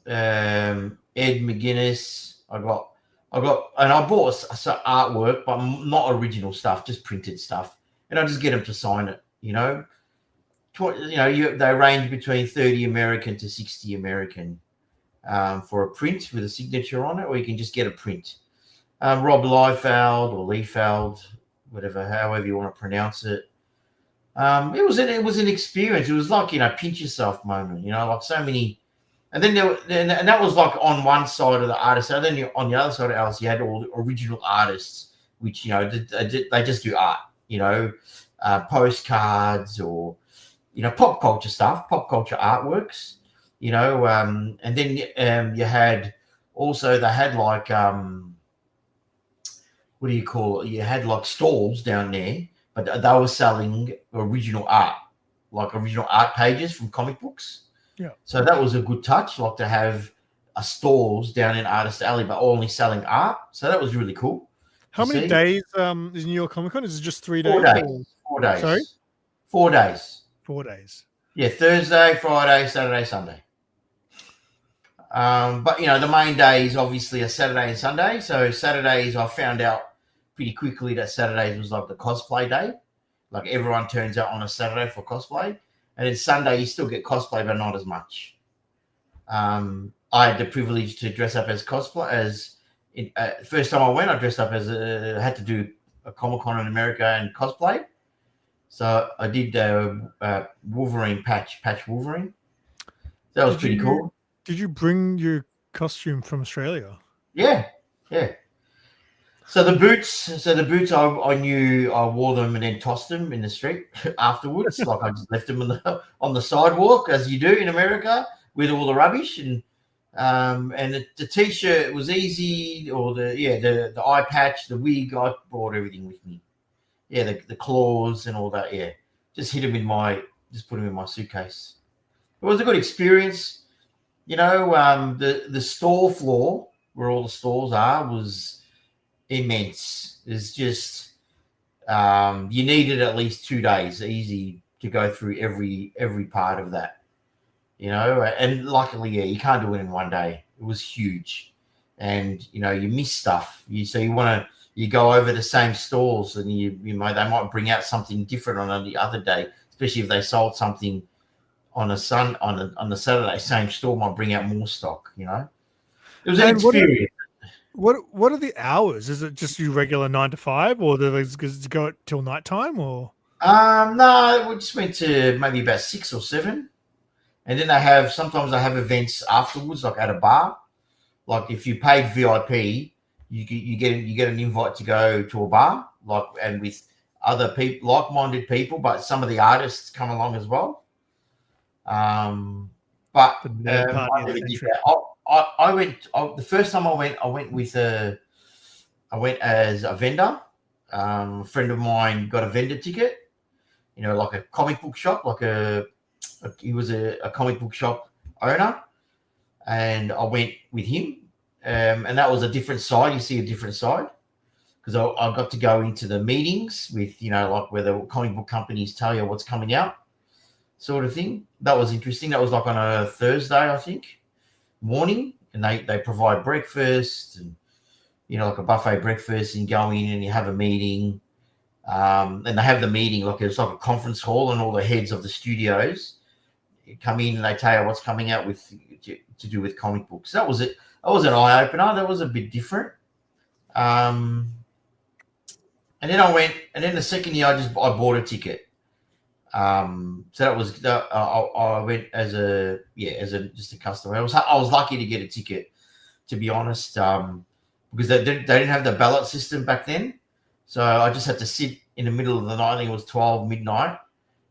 Ed McGuinness, I got, and I bought some artwork, but not original stuff, just printed stuff, and I just get them to sign it. They range between 30 American to 60 American for a print with a signature on it, or you can just get a print. Rob Liefeld or Liefeld, however you want to pronounce it. It was an experience. It was like pinch yourself moment. Like so many, and then and that was like on one side of the artist. And then on the other side of Alice, you had all the original artists, which they just do art. Postcards or. Pop culture stuff, pop culture artworks, and then you had also, they had like, what do you call it? You had like stalls down there, but they were selling original art, like original art pages from comic books. Yeah. So that was a good touch, like to have stalls down in Artist Alley, but only selling art. So that was really cool. How many days is New York Comic Con? Is it just 3 days? 4 days. 4 days. Sorry? 4 days. 4 days. Yeah, Thursday, Friday, Saturday, Sunday. But the main days obviously are Saturday and Sunday. So Saturdays, I found out pretty quickly that Saturdays was like the cosplay day. Like everyone turns out on a Saturday for cosplay, and then Sunday you still get cosplay, but not as much. I had the privilege to dress up as cosplay. First time I went, I dressed up as had to do a Comic-Con in America and cosplay. So I did Wolverine patch Wolverine. That was pretty cool. Did you bring your costume from Australia? Yeah. So the boots I knew I wore them and then tossed them in the street afterwards. Like I just left them on the sidewalk, as you do in America with all the rubbish. And the t-shirt was easy, or the eye patch, the wig, I brought everything with me. Yeah, the claws and all that. Yeah, just put them in my suitcase. It was a good experience. The store floor where all the stores are was immense. It's just you needed at least 2 days easy to go through every part of that, and luckily, yeah, you can't do it in 1 day. It was huge, and you miss stuff. You go over the same stalls, and they might bring out something different on the other day, especially if they sold something on the Saturday. Same store might bring out more stock. It was an experience. What are the hours? Is it just your regular 9 to 5, or do they go till nighttime, or? No, we just went to maybe about 6 or 7, and then sometimes they have events afterwards, like at a bar. Like if you paid VIP, you get an invite to go to a bar, and with other people, like-minded people, but some of the artists come along as well. I never did that. I went the first time I went as a vendor. A friend of mine got a vendor ticket, like a comic book shop, he was a comic book shop owner, and I went with him. And that was a different side. You see a different side, because I got to go into the meetings with, like where the comic book companies tell you what's coming out, sort of thing. That was interesting. That was like on a Thursday, I think, morning, and they provide breakfast and, like a buffet breakfast, and you go in and you have a meeting. And they have the meeting, it's like a conference hall, and all the heads of the studios come in and they tell you what's coming out to do with comic books. That was it. That was an eye opener. That was a bit different. And then I went, and then the second year I bought a ticket. So that was I went as just a customer. I was lucky to get a ticket, to be honest, because they didn't have the ballot system back then. So I just had to sit in the middle of the night. I think it was 12 midnight,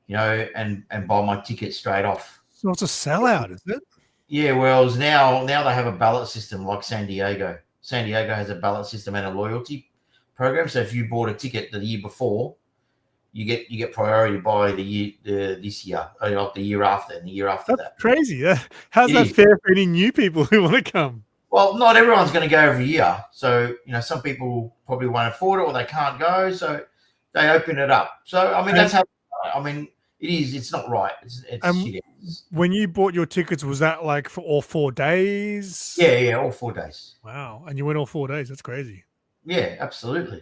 and buy my ticket straight off. So it's a sellout, is it? Yeah, well, now they have a ballot system like San Diego. San Diego has a ballot system and a loyalty program. So if you bought a ticket the year before, you get priority by this year, or like the year after, and the year after. That's crazy. How's that fair for any new people who want to come? Well, not everyone's going to go every year. So, some people probably won't afford it, or they can't go. So they open it up. So, I mean, that's how, it is. It's not right. It's shit. When you bought your tickets, was that like for all 4 days? Yeah, all 4 days. Wow. And you went all 4 days. That's crazy. Yeah, absolutely.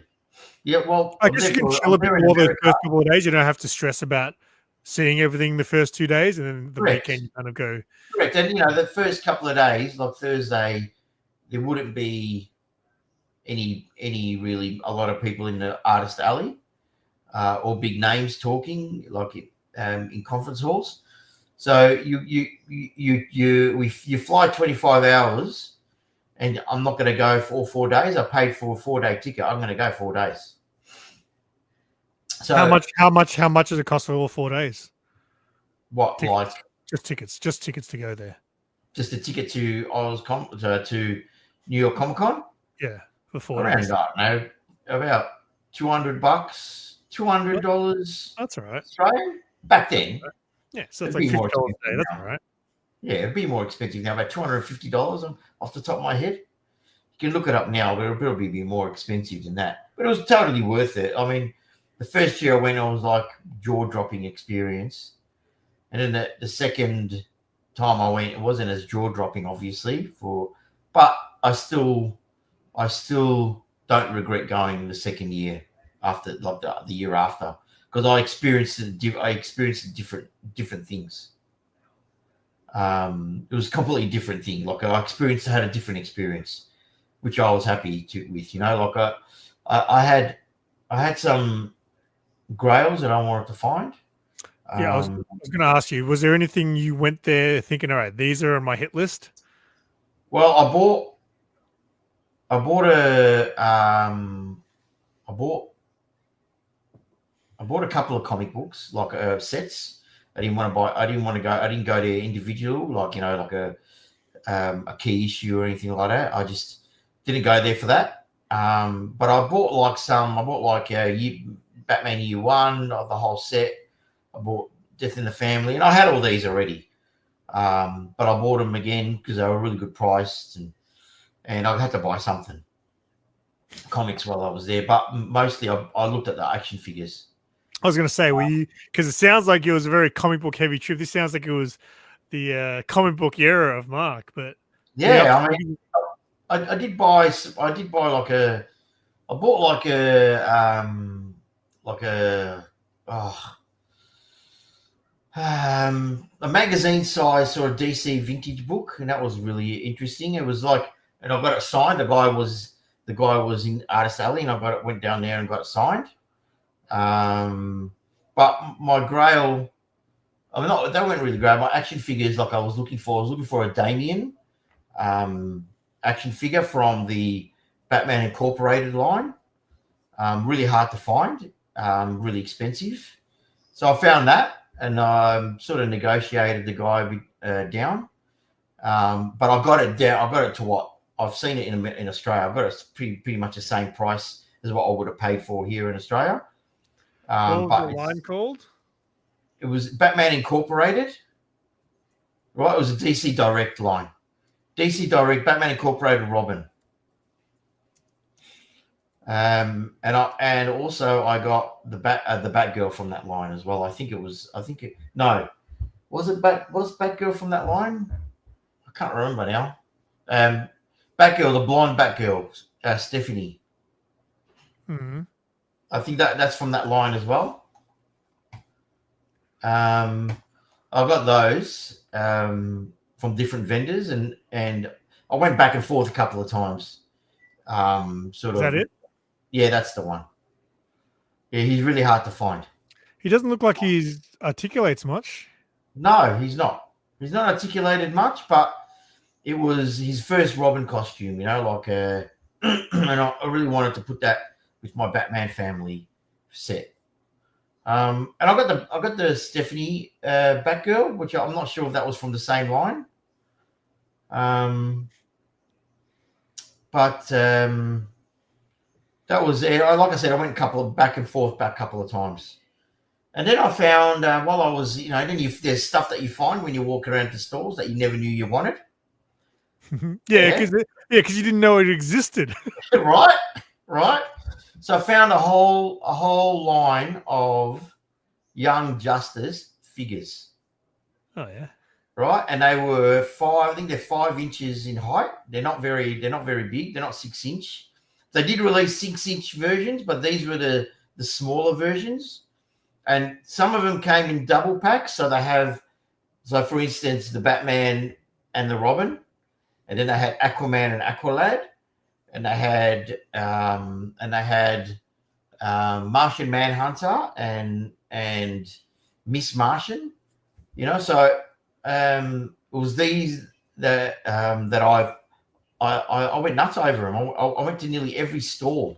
Yeah, well, I guess you can chill a bit more the first couple of days. You don't have to stress about seeing everything the first 2 days, and then the weekend you kind of go. Correct. And, the first couple of days, like Thursday, there wouldn't be a lot of people in the artist alley, or big names talking, like in conference halls. So you fly 25 hours, and I'm not going to go for all 4 days. I paid for a 4-day ticket. I'm going to go 4 days. So how much does it cost for all 4 days? What, tickets. like just tickets to go there? Just a ticket to to New York Comic Con? Yeah, for 4 days. Around, I don't know, about $200, $200. That's all right. Australian back then. Yeah, so it's like $50 a day. That's all right. Yeah, it'd be more expensive now, about $250 off the top of my head. You can look it up now, but it'll probably be more expensive than that. But it was totally worth it. I mean, the first year I went, I was like jaw-dropping experience. And then the second time I went, it wasn't as jaw-dropping, obviously, but I still don't regret going the second year after, like the year after, because I experienced different things. It was a completely different thing. Like I had a different experience, which I was happy with. Like I had some grails that I wanted to find. Yeah, I was going to ask you, was there anything you went there thinking, all right, these are on my hit list? Well, I bought a couple of comic books, like sets. I didn't go to individual, like like a key issue or anything like that. I just didn't go there for that. But I bought Batman Year One, the whole set. I bought Death in the Family, and I had all these already. But I bought them again because they were really good priced, and I had to buy something. comics while I was there, but mostly I looked at the action figures. I was going to say, were you, because it sounds like it was a very comic book heavy trip. This sounds like it was the comic book era of Mark, but Yeah, I mean, I did buy like I bought like a magazine size sort of DC vintage book, and that was really interesting. It was like, and I got it signed. The guy was in Artist Alley, and went down there and got it signed. But my Grail, they weren't really Grail. My action figures, like I was looking for a Damien action figure from the Batman Incorporated line. Really hard to find, really expensive. So I found that, and I sort of negotiated the guy down. But I got it down. I got it to what I've seen it in Australia. I got it pretty much the same price as what I would have paid for here in Australia. What was the line called? It was Batman Incorporated. Right, it was a DC Direct line. DC Direct, Batman Incorporated, Robin. And also I got the Batgirl from that line as well. Was Batgirl from that line? I can't remember now. Batgirl, the blonde Batgirl, Stephanie. Mm-hmm. I think that's from that line as well. I got those from different vendors, and I went back and forth a couple of times. Is that it? Yeah, that's the one. Yeah, he's really hard to find. He doesn't look like he articulates much. No, he's not. He's not articulated much, but it was his first Robin costume, and I really wanted to put that with my Batman family set. And I got the Stephanie Batgirl, which I'm not sure if that was from the same line. But that was it. Like I said, I went back and forth a couple of times. And then I found while I was, there's stuff that you find when you walk around the stores that you never knew you wanted. Yeah, because you didn't know it existed. Right. So I found a whole line of Young Justice figures. Oh yeah. Right, and they were I think they're 5 inches in height. They're not very big. They're not 6 inch. They did release 6 inch versions, but these were the smaller versions. And some of them came in double packs. So for instance, the Batman and the Robin, and then they had Aquaman and Aqualad, and they had Martian Manhunter and Miss Martian. So it was these that I went nuts over them. I went to nearly every store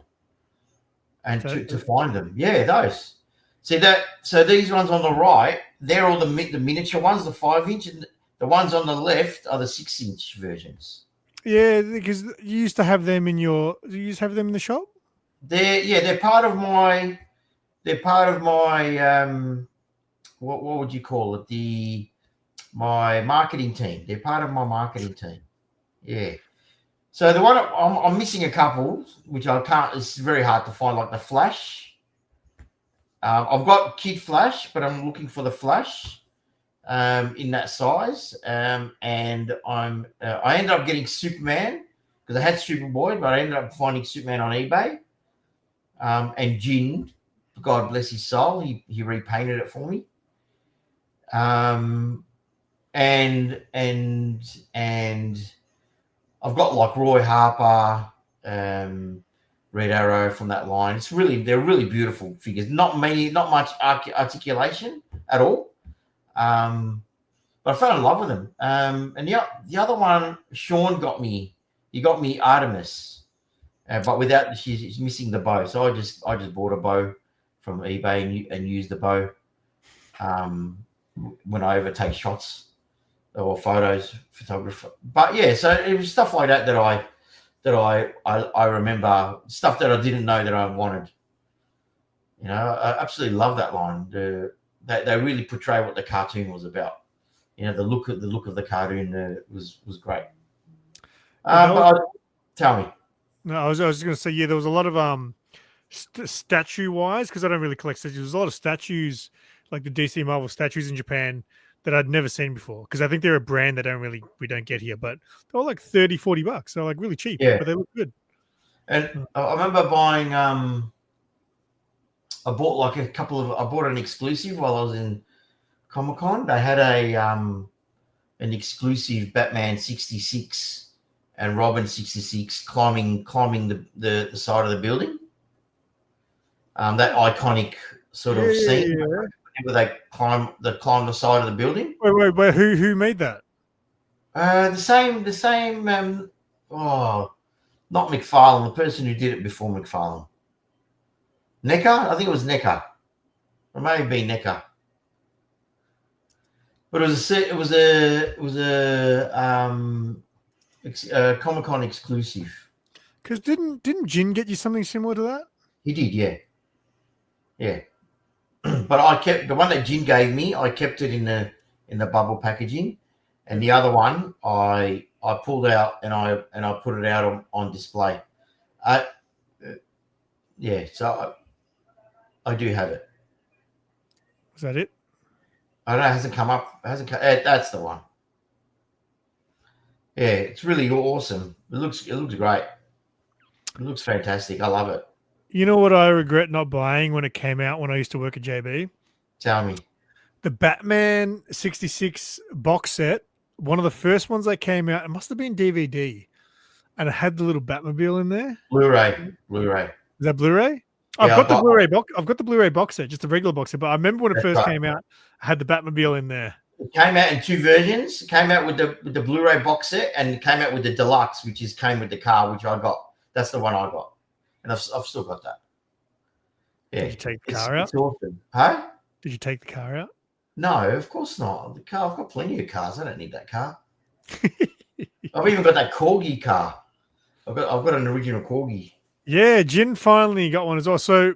and to find them. Yeah, those. See that? So these ones on the right, they're all the miniature ones, the 5 inch, and the ones on the left are the 6 inch versions. Yeah, because you used to have them in the shop. They're part of my. What would you call it? My marketing team. They're part of my marketing team. Yeah. So the one I'm missing a couple, which I can't. It's very hard to find, like the Flash. I've got Kid Flash, but I'm looking for the Flash in that size. And I ended up getting Superman because I had Superboy, but I ended up finding Superman on eBay. And Jin, God bless his soul, he repainted it for me. And I've got like Roy Harper, Red Arrow from that line. They're really beautiful figures. Not much articulation at all. But I fell in love with them. And the other one, Sean got me. He got me Artemis, but without she's missing the bow. So I just bought a bow from eBay and used the bow when I overtake shots or photographer. But yeah, so it was stuff like that I remember, stuff that I didn't know that I wanted. I absolutely love that line. They really portray what the cartoon was about. The look of the cartoon was great. But tell me. No, I was going to say, yeah, there was a lot of statue wise, because I don't really collect statues. There's a lot of statues, like the DC Marvel statues in Japan, that I'd never seen before, because I think they're a brand that we don't get here, but they're like $30-40. So like really cheap, Yeah. but they look good. And I remember buying. I bought I bought an exclusive while I was in Comic-Con. They had an exclusive Batman 66 and Robin 66 climbing the side of the building. That iconic sort of scene. Yeah. Where they climb the side of the building. Wait, who made that? The same. Not McFarlane. The person who did it before McFarlane. NECA? I think it was NECA. It may have been NECA. But it was a Comic-Con exclusive. Because didn't Jin get you something similar to that? He did, yeah. Yeah. But I kept the one that Jin gave me, I kept it in the bubble packaging. And the other one I pulled out and I put it out on display. So I do have it. Is that it? I don't know. It hasn't come up. That's the one. Yeah, it's really awesome. It looks great. It looks fantastic. I love it. You know what I regret not buying when it came out when I used to work at JB? Tell me. The Batman 66 box set. One of the first ones that came out. It must have been DVD, and it had the little Batmobile in there. Blu-ray. Is that Blu-ray? I've got the Blu-ray box. I've got the Blu-ray box set, just a regular box set. But I remember when it first came out, I had the Batmobile in there. It came out in two versions. It came out with the Blu-ray box set, and it came out with the deluxe, which came with the car, which I got. That's the one I got, and I've still got that. Yeah. Did you take the car out? It's awesome. Huh? Did you take the car out? No, of course not. The car. I've got plenty of cars. I don't need that car. I've even got that Corgi car. I've got an original Corgi. Yeah, Jin finally got one as well. So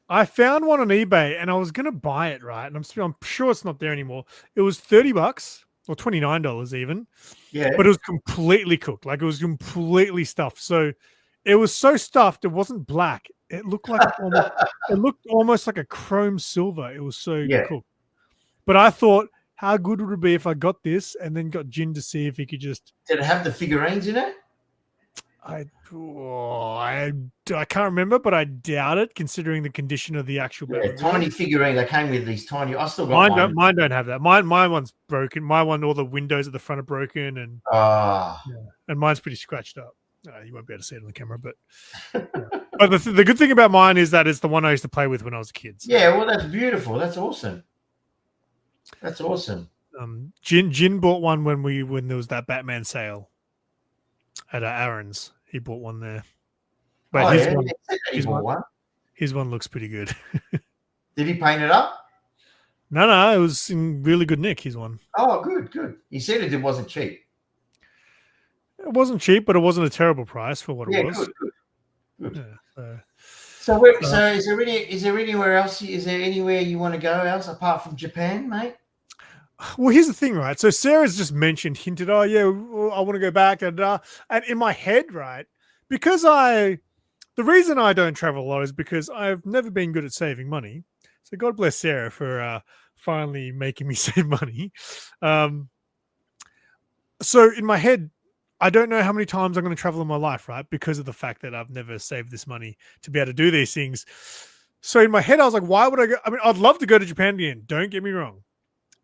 I found one on eBay and I was gonna buy it, right? And I'm sure it's not there anymore. It was $30 or $29 even. Yeah. But it was completely cooked. Like it was completely stuffed. So it was so stuffed, it wasn't black. It looked like almost like a chrome silver. It was so cooked. But I thought, how good would it be if I got this and then got Jin to see if he could just. Did it have the figurines in it? I can't remember, but I doubt it, considering the condition of the actual. Yeah, tiny figurine. They came with these tiny. I still got mine. Mine don't have that. Mine one's broken. My one, all the windows at the front are broken, and mine's pretty scratched up. You won't be able to see it on the camera, but but the good thing about mine is that it's the one I used to play with when I was a kid. So. Yeah, well, that's beautiful. That's awesome. That's awesome. Jin bought one when there was that Batman sale at Aaron's. He bought one there. But his one looks pretty good. Did he paint it up? No, it was in really good nick, his one. Oh, good. He said it wasn't cheap. It wasn't cheap, but it wasn't a terrible price for what it was. Good. Yeah, so is there anywhere else? Is there anywhere you want to go else apart from Japan, mate? Well, here's the thing, right? So Sarah's just hinted, oh yeah, I want to go back, and in my head, right, because the reason I don't travel a lot is because I've never been good at saving money. So God bless Sarah for finally making me save money. So in my head, I don't know how many times I'm going to travel in my life, right? Because of the fact that I've never saved this money to be able to do these things. So in my head, I was like, why would I go? I mean, I'd love to go to Japan again. Don't get me wrong.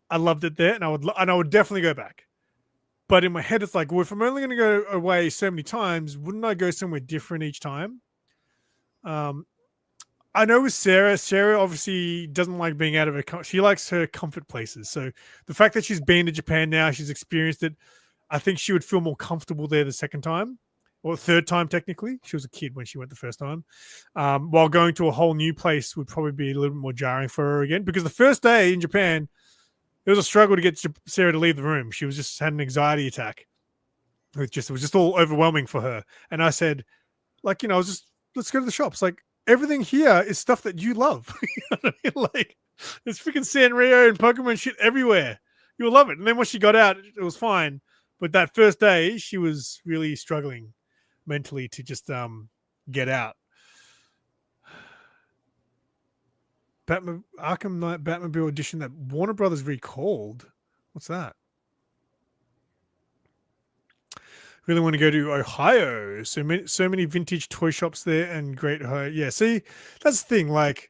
I loved it there, and I would definitely go back. But in my head, it's like, well, if I'm only going to go away so many times, wouldn't I go somewhere different each time? I know with Sarah obviously doesn't like being out of her. She likes her comfort places. So the fact that she's been to Japan now, she's experienced it. I think she would feel more comfortable there the second time, or third time technically. She was a kid when she went the first time. While going to a whole new place would probably be a little bit more jarring for her again, because the first day in Japan, it was a struggle to get Sarah to leave the room. She was just had an anxiety attack. It was just all overwhelming for her. And I said, let's go to the shops. Like, everything here is stuff that you love. You know what I mean? Like, there's freaking Sanrio and Pokemon shit everywhere. You'll love it. And then when she got out, it was fine. But that first day, she was really struggling mentally to just get out. Batman Arkham Knight Batmobile edition that Warner Brothers recalled. What's that? Really want to go to Ohio. So many vintage toy shops there and great Ohio. Yeah, see, that's the thing. Like,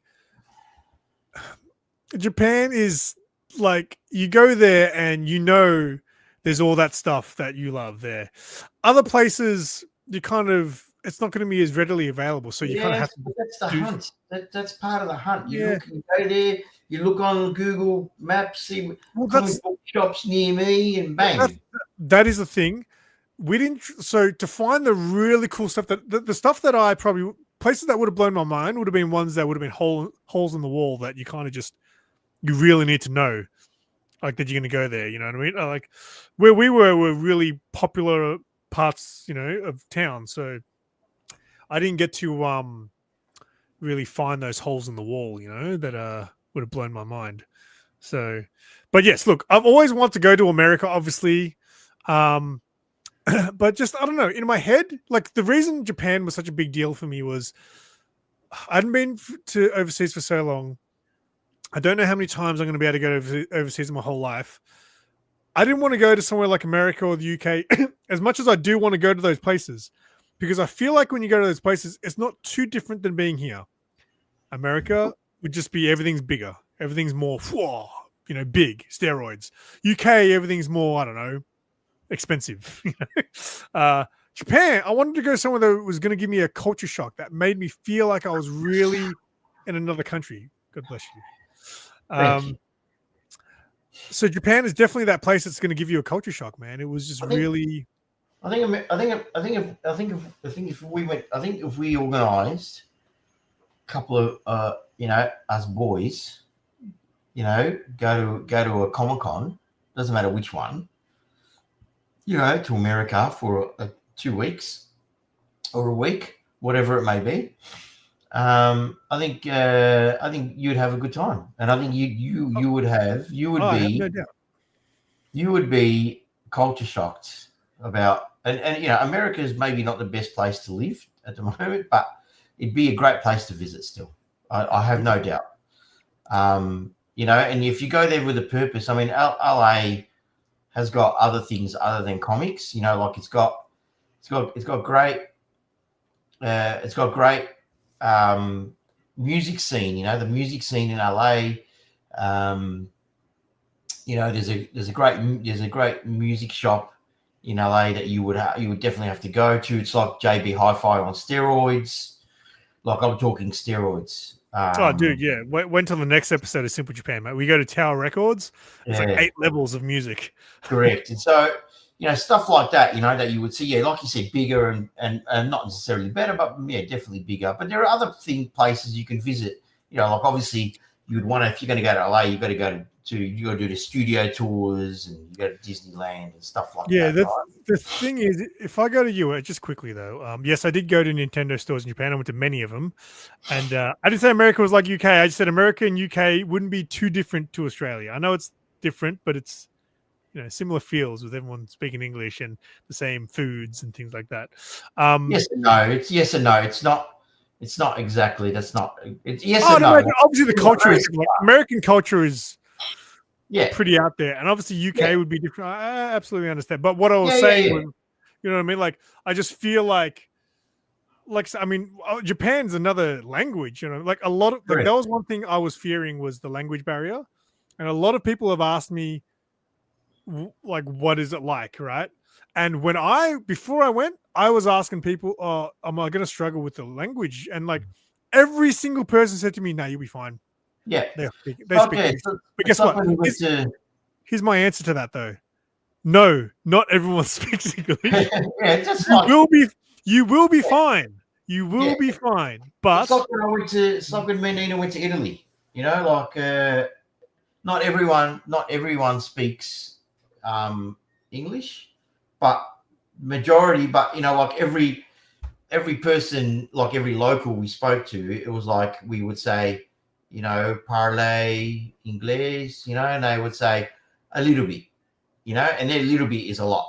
Japan is like, you go there and there's all that stuff that you love there. Other places, it's not going to be as readily available. So you kind of have to. But that's the hunt. That's part of the hunt. You Yeah. go there, you look on Google Maps, see comic book shops near me, and bang. That is the thing. We didn't. So to find the really cool stuff, that the stuff that I probably, places that would have blown my mind would have been ones that would have been holes in the wall that you kind of just, you really need to know, like, that you're going to go there. You know what I mean? Like where we were really popular parts, of town. So I didn't get to really find those holes in the wall, that would have blown my mind. So, but yes, look, I've always wanted to go to America, obviously. But just, I don't know, in my head, like, the reason Japan was such a big deal for me was I hadn't been to overseas for so long. I don't know how many times I'm going to be able to go overseas in my whole life. I didn't want to go to somewhere like America or the UK as much as I do want to go to those places, because I feel like when you go to those places, it's not too different than being here. America would just be, everything's bigger. Everything's more, big, steroids. UK, everything's more, I don't know, expensive. Japan, I wanted to go somewhere that was going to give me a culture shock that made me feel like I was really in another country. God bless you. Thank you. So Japan is definitely that place that's going to give you a culture shock, man. It was just really. I think if we organised a couple of us boys, go to a Comic-Con, doesn't matter which one, to America for 2 weeks or a week, whatever it may be. I think you'd have a good time, and I think you would be culture shocked about, and America is maybe not the best place to live at the moment, but it'd be a great place to visit still. I have no doubt. And if you go there with a purpose, I mean, LA has got other things other than comics. Like it's got great music scene. The music scene in LA. There's a great music shop in LA that you would definitely have to go to. It's like JB Hi-Fi on steroids. Like, I'm talking steroids. Dude, yeah. Went to the next episode of Simple Japan, mate. We go to Tower Records. It's like 8 levels of music. Correct. And so, stuff like that, that you would see, like you said, bigger and not necessarily better, but definitely bigger. But there are other places you can visit. Like, obviously you would want to, if you're going to go to LA, you got to do the studio tours, and you go to Disneyland and stuff like that. Yeah, right? the thing is, if I go to US, just quickly though, yes, I did go to Nintendo stores in Japan. I went to many of them, and I didn't say America was like UK. I just said America and UK wouldn't be too different to Australia. I know it's different, but it's similar feels with everyone speaking English and the same foods and things like that. Yes and no. It's yes and no. It's not. It's not exactly. That's not. It's yes and no. Obviously, the culture is like, American culture is. Yeah, pretty out there, and obviously UK would be different. I absolutely understand, but what I was saying was, you know what I mean? Like, I just feel like I mean, Japan's another language. Like a lot of that was one thing I was fearing, was the language barrier, and a lot of people have asked me, like, what is it like, right? And before I went, I was asking people, am I going to struggle with the language? And like every single person said to me, "No, you'll be fine." Yeah, they speak English. But guess what? Here's my answer to that, though. No, not everyone speaks English. You will be fine. You will be fine. But it's like when Nina went to Italy. Not everyone speaks English, but majority. But like every person, like every local we spoke to, it was like we would say, parler English, and they would say a little bit, and their little bit is a lot,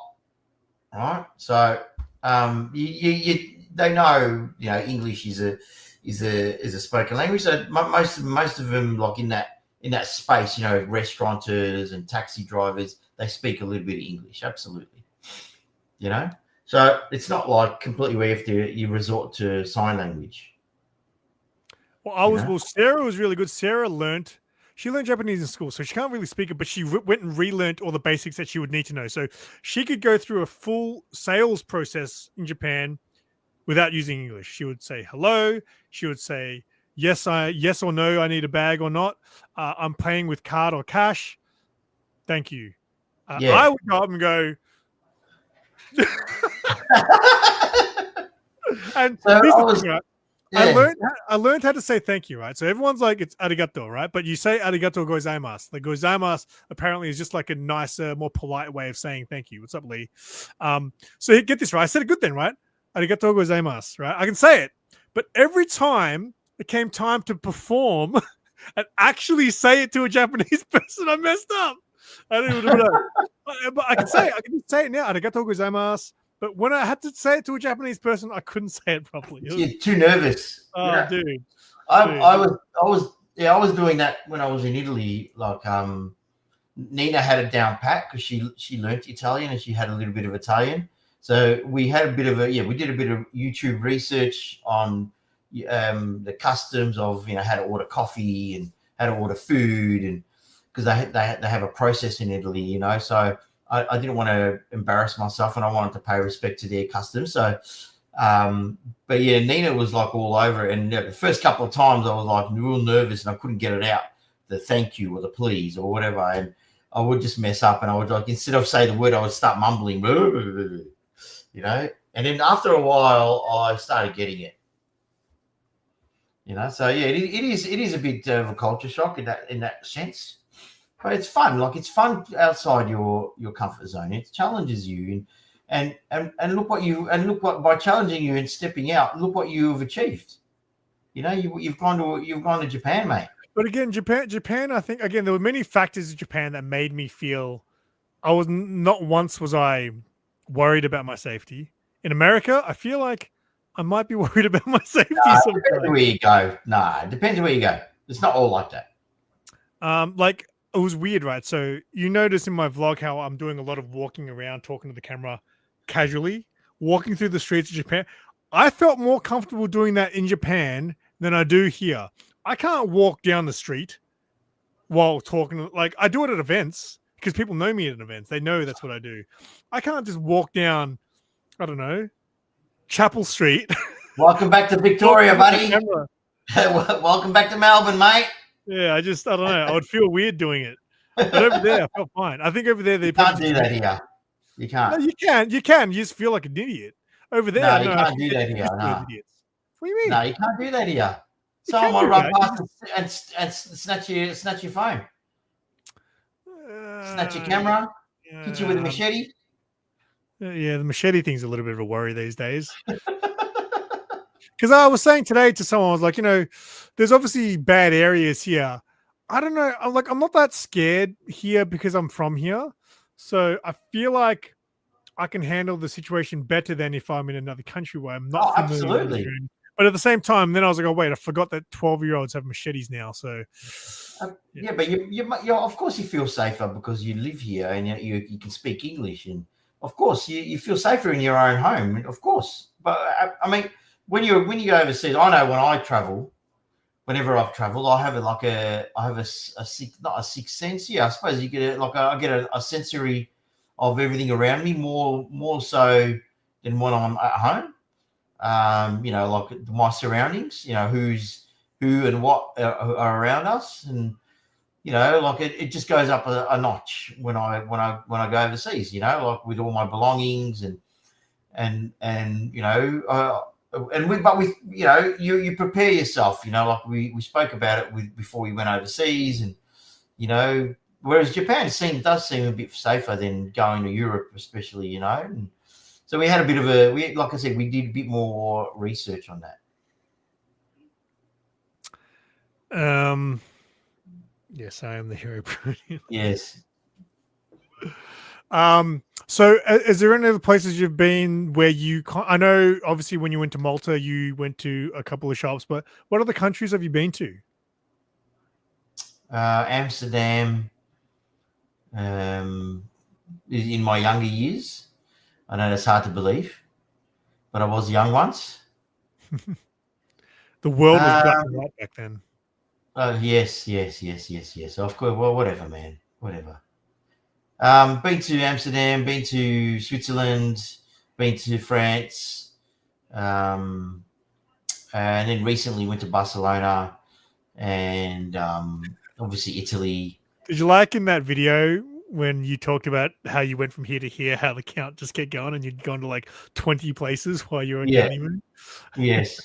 right? So they know, English is a spoken language. So most of them, like in that space, restaurateurs and taxi drivers, they speak a little bit of English, absolutely. So it's not like completely where you resort to sign language. Well, Sarah was really good. She learned Japanese in school, so she can't really speak it, but she went and relearned all the basics that she would need to know. So she could go through a full sales process in Japan without using English. She would say hello. She would say yes or no, I need a bag or not. I'm paying with card or cash. Thank you. I would go up and go. And So here's the thing, right? yeah. I learned how to say thank you, right? So everyone's like, it's arigato, right? But you say arigato gozaimasu. The gozaimasu apparently is just like a nicer, more polite way of saying thank you. What's up, Lee? So get this right. I said it good then, right? Arigato gozaimasu, right? I can say it. But every time it came time to perform and actually say it to a Japanese person, I messed up. I didn't even know. But I can say it. I can just say it now. Arigato gozaimasu. But when I had to say it to a Japanese person, I couldn't say it properly. You're too nervous. Oh, dude. I was doing that when I was in Italy. Like, Nina had it down pat because she learnt Italian and she had a little bit of Italian. So we had a bit of we did a bit of YouTube research on the customs of how to order coffee and how to order food, and because they have a process in Italy, so I didn't want to embarrass myself and I wanted to pay respect to their customs. So, but yeah, Nina was like all over it. And the first couple of times I was like real nervous and I couldn't get it out, the thank you or the please or whatever. And I would just mess up and I would, like, instead of say the word, I would start mumbling, and then after a while I started getting it. So yeah, it is a bit of a culture shock in that sense. But it's fun. Like, it's fun outside your comfort zone. It challenges you, and look what by challenging you and stepping out, look what you've achieved. You've gone to Japan, mate. But again, Japan. I think again there were many factors in Japan that made me feel I was not once was I worried about my safety. In America, I feel like I might be worried about my safety sometimes. Depends where you go. Nah, it depends where you go. It's not all like that. Like, it was weird, right? So you notice in my vlog how I'm doing a lot of walking around, talking to the camera casually, walking through the streets of Japan. I felt more comfortable doing that in Japan than I do here. I can't walk down the street while talking. Like, I do it at events because people know me at events. They know that's what I do. I can't just walk down, I don't know, Chapel Street. Welcome back to Victoria, buddy. Welcome back to Melbourne, mate. Yeah, I don't know. I would feel weird doing it. But over there, I felt fine. I think over there, they can't do that here. You can't. No, you can. You can. You just feel like an idiot. Over there, no, you can't do that here. No. What do you mean? No, you can't do that here. Someone might run past and snatch your phone. Snatch your camera. Hit you with a machete. Yeah, the machete thing's a little bit of a worry these days. Because I was saying today to someone, I was like, there's obviously bad areas here. I don't know. I'm not that scared here because I'm from here. So I feel like I can handle the situation better than if I'm in another country where I'm not familiar with it. But at the same time, then I was like, oh, wait, I forgot that 12-year-olds have machetes now. So yeah, but you of course you feel safer because you live here and you can speak English. And of course you feel safer in your own home, of course. But I mean, when you go overseas, I know when I travel, whenever I've traveled, I have a sixth sense. Yeah, I suppose you get I get a sensory of everything around me more so than when I'm at home. Like my surroundings, who and what are around us, and like it just goes up a notch when I go overseas. Like with all my belongings you prepare yourself. Like we spoke about it before we went overseas, and whereas Japan does seem a bit safer than going to Europe, especially. And so we had a bit of like I said, we did a bit more research on that. Yes, I am the hero. Yes. So, is there any other places you've been where I know obviously when you went to Malta, you went to a couple of shops, but what other countries have you been to? Amsterdam, in my younger years. I know that's hard to believe, but I was young once. The world was black and Um, white back then. oh, yes. Of course. Well, whatever, man. Whatever. Been to Amsterdam, been to Switzerland, been to France, and then recently went to Barcelona and obviously Italy. Did you like in that video when you talked about how you went from here to here, how the count just kept going and you'd gone to like 20 places while you were on your Yeah. honeymoon? Yes.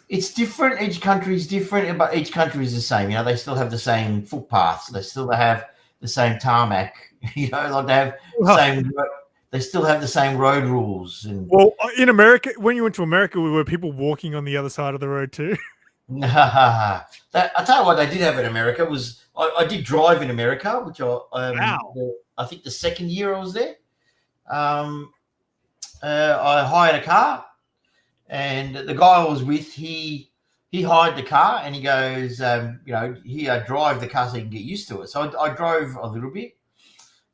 It's different. Each country is different, but each country is the same. They still have the same footpaths. They still have the same tarmac. Like they have same. They still have the same road rules. And well, in America, when you went to America, were people walking on the other side of the road too? I tell you what, they did have in America was I did drive in America, which I think the second year I was there. I hired a car. And the guy I was with, he hired the car and he goes, here, drive the car so you can get used to it. So I drove a little bit.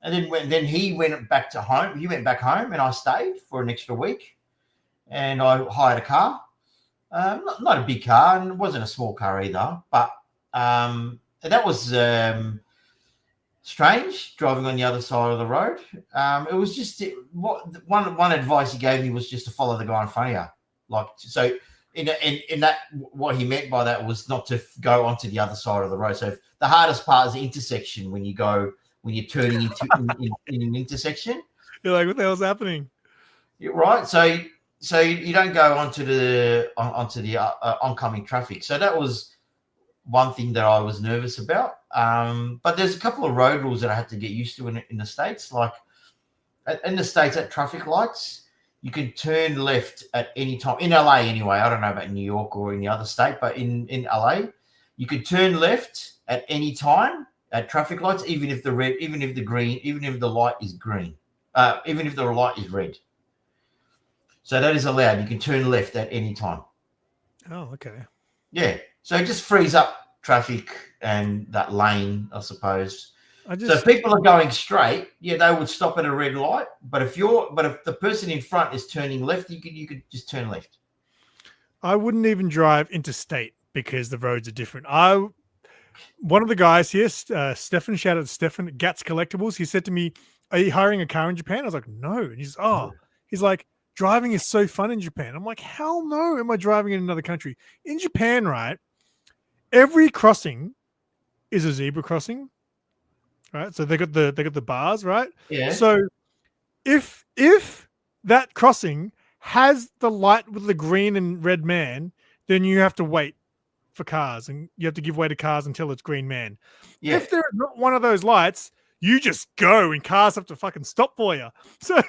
And then he went back to home. He went back home and I stayed for an extra week. And I hired a car. Not a big car and it wasn't a small car either. But that was strange, driving on the other side of the road. It was just one advice he gave me was just to follow the guy in front of you. Like, so in that, what he meant by that was not to go onto the other side of the road. So the hardest part is the intersection when you're turning into in an intersection. You're like, what the hell's happening? Right. So you don't go onto the oncoming traffic. So that was one thing that I was nervous about. But there's a couple of road rules that I had to get used to in the States. Like in the States at traffic lights, you can turn left at any time in LA anyway. I don't know about New York or in the other state, but in LA, you can turn left at any time at traffic lights, even if the light is green, even if the light is red. So that is allowed. You can turn left at any time. Oh, okay. Yeah. So it just frees up traffic and that lane, I suppose. So if people are going straight, yeah, they would stop at a red light. But if the person in front is turning left, you could just turn left. I wouldn't even drive interstate because the roads are different. One of the guys here, Stefan, shout out to Stefan at Gats Collectibles. He said to me, "Are you hiring a car in Japan?" I was like, "No." And he's like, "Driving is so fun in Japan." I'm like, "Hell no, am I driving in another country?" In Japan, right? Every crossing is a zebra crossing. Right, so they got the bars, right? Yeah. So if that crossing has the light with the green and red man, then you have to wait for cars and you have to give way to cars until it's green man. Yeah. If there's not one of those lights, you just go and cars have to fucking stop for you. So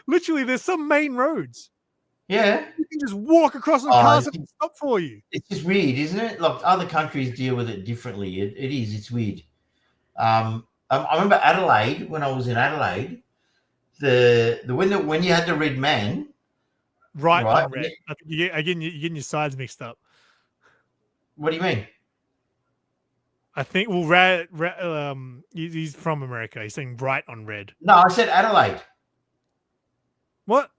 literally, there's some main roads. Yeah, you can just walk across and cars have to stop for you. It's just weird, isn't it? Like other countries deal with it differently. It's weird. I remember Adelaide, when I was in Adelaide, when you had the red man, right? On red. I think you're getting your sides mixed up. What do you mean? I think he's from America. He's saying bright on red. No, I said Adelaide. What?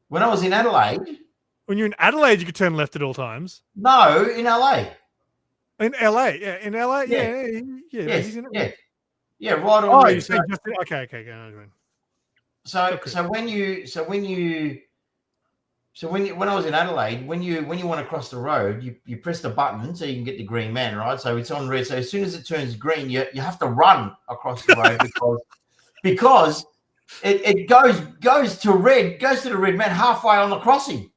When I was in Adelaide. When you're in Adelaide, you could turn left at all times. No, in LA. In LA, yeah, in LA, yeah. Yes, yeah, right on red. So, okay. Go when I was in Adelaide, when you want to cross the road, you press the button so you can get the green man, right? So it's on red. So as soon as it turns green, you have to run across the road because it goes to the red man halfway on the crossing.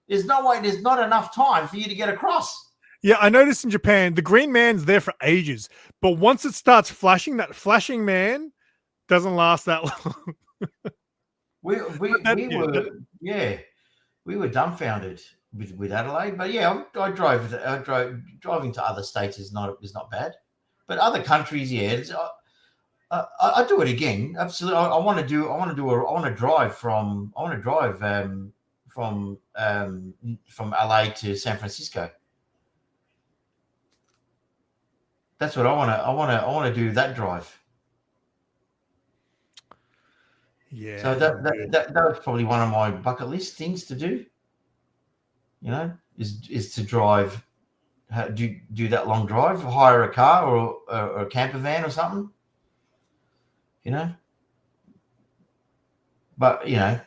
There's not enough time for you to get across. Yeah, I noticed in Japan, the green man's there for ages, but once it starts flashing, that flashing man doesn't last that long. We were dumbfounded with Adelaide, but yeah, I drove. Driving to other states is not bad. But other countries, yeah, I do it again. Absolutely, I want to drive from LA to San Francisco. That's what I want to do that drive. Yeah. So that was probably one of my bucket list things to do. You know, is to drive, do that long drive, hire a car or a camper van or something. You know, but you know,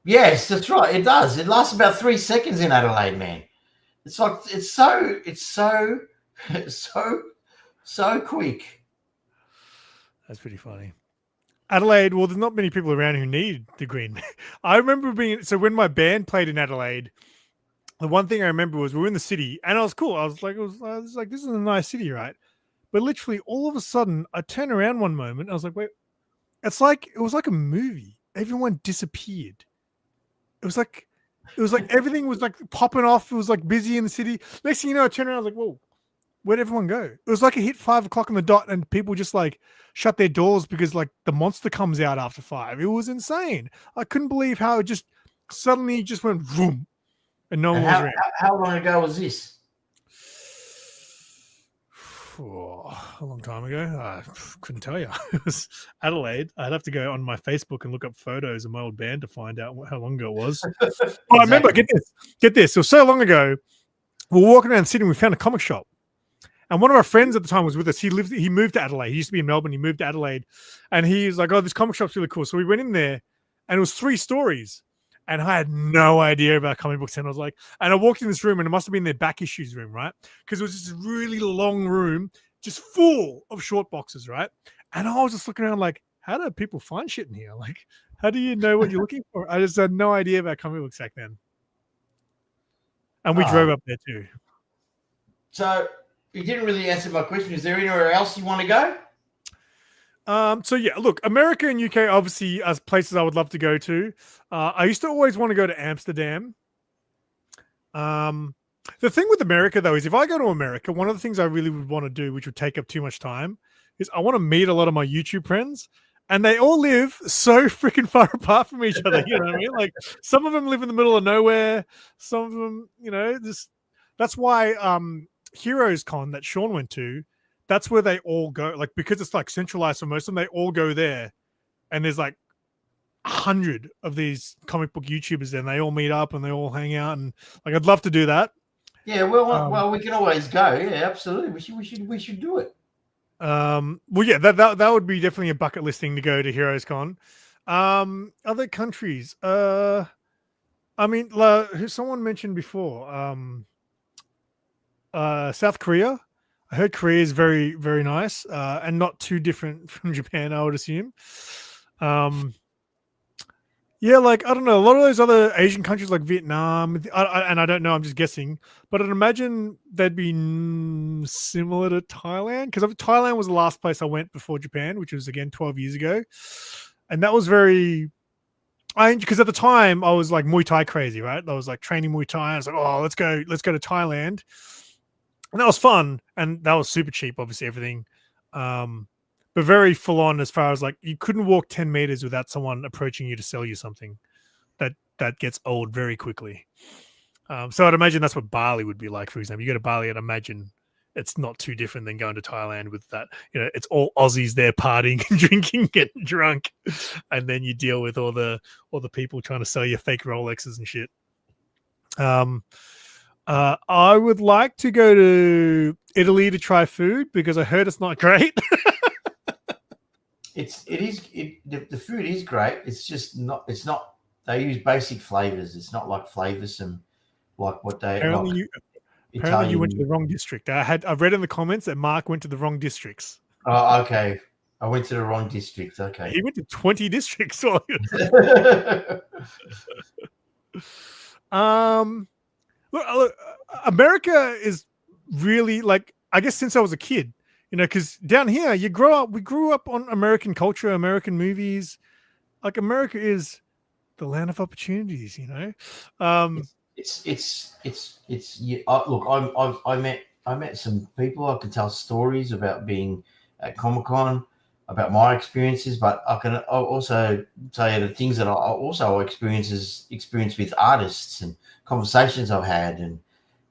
yes, that's right. It does. It lasts about 3 seconds in Adelaide, man. It's like it's so quick. That's pretty funny. Adelaide, well, there's not many people around who need the green. I remember when my band played in Adelaide, the one thing I remember was we were in the city and I was cool. I was like, this is a nice city, right? But literally all of a sudden I turned around one moment. I was like, wait, it was like a movie. Everyone disappeared. It was like everything was like popping off. It was like busy in the city. Next thing you know, I turned around, I was like, whoa, where'd everyone go? It was like it hit 5 o'clock on the dot and people just like shut their doors because like the monster comes out after 5. It was insane. I couldn't believe how it just suddenly just went vroom and no one was around. How long ago was this? A long time ago. I couldn't tell you. It was Adelaide. I'd have to go on my Facebook and look up photos of my old band to find out how long ago it was. Exactly. I remember, get this. It was so long ago. We were walking around the city and we found a comic shop. And one of our friends at the time was with us. He moved to Adelaide. He used to be in Melbourne. He moved to Adelaide. And he's like, oh, this comic shop's really cool. So we went in there and it was 3 stories. And I had no idea about comic books. And I was like, and I walked in this room and it must have been their back issues room, right? Because it was this really long room, just full of short boxes, right? And I was just looking around like, how do people find shit in here? Like, how do you know what you're looking for? I just had no idea about comic books back then. And we drove up there too. So you didn't really answer my question. Is there anywhere else you want to go? So yeah, look, America and UK obviously as places I would love to go to. I used to always want to go to Amsterdam. The thing with America though is if I go to America, one of the things I really would want to do, which would take up too much time, is I want to meet a lot of my YouTube friends. And they all live so freaking far apart from each other. You know what I mean? Like some of them live in the middle of nowhere. Some of them, you know, that's why Heroes Con that Sean went to, that's where they all go. Like because it's like centralized for most of them, they all go there. And there's like 100 of these comic book YouTubers there, and they all meet up and they all hang out. And like I'd love to do that. Yeah, well, we can always go. Yeah, absolutely. We should do it. Well, yeah, that would be definitely a bucket list thing to go to Heroes Con. Other countries. I mean, who someone mentioned before. South Korea. I heard Korea is very, very nice, and not too different from Japan, I would assume. Yeah, like I don't know, a lot of those other Asian countries like Vietnam, and I don't know, I'm just guessing, but I'd imagine they'd be similar to Thailand because Thailand was the last place I went before Japan, which was again 12 years ago, and that was because at the time I was like Muay Thai crazy, right? I was like training Muay Thai. I was like, oh, let's go to Thailand, and that was fun, and that was super cheap, obviously everything. But very full on as far as like you couldn't walk 10 meters without someone approaching you to sell you something. That gets old very quickly. So I'd imagine that's what Bali would be like, for example. You go to Bali, I'd imagine it's not too different than going to Thailand with that. You know, it's all Aussies there partying and drinking, getting drunk. And then you deal with all the people trying to sell you fake Rolexes and shit. I would like to go to Italy to try food because I heard it's not great. The food is great. It's just not. It's not. They use basic flavors. It's not like flavoursome, like what they. Apparently, you went to the wrong district. I've read in the comments that Mark went to the wrong districts. Oh, okay. I went to the wrong district. Okay. He went to 20 districts. Look, America is really like, I guess since I was a kid, you know, because down here we grew up on American culture, American movies. Like America is the land of opportunities, you know. Look, I met I met some people. I can tell stories about being at Comic-Con, about my experiences, but I'll also tell you the things that I also experience with artists and conversations I've had,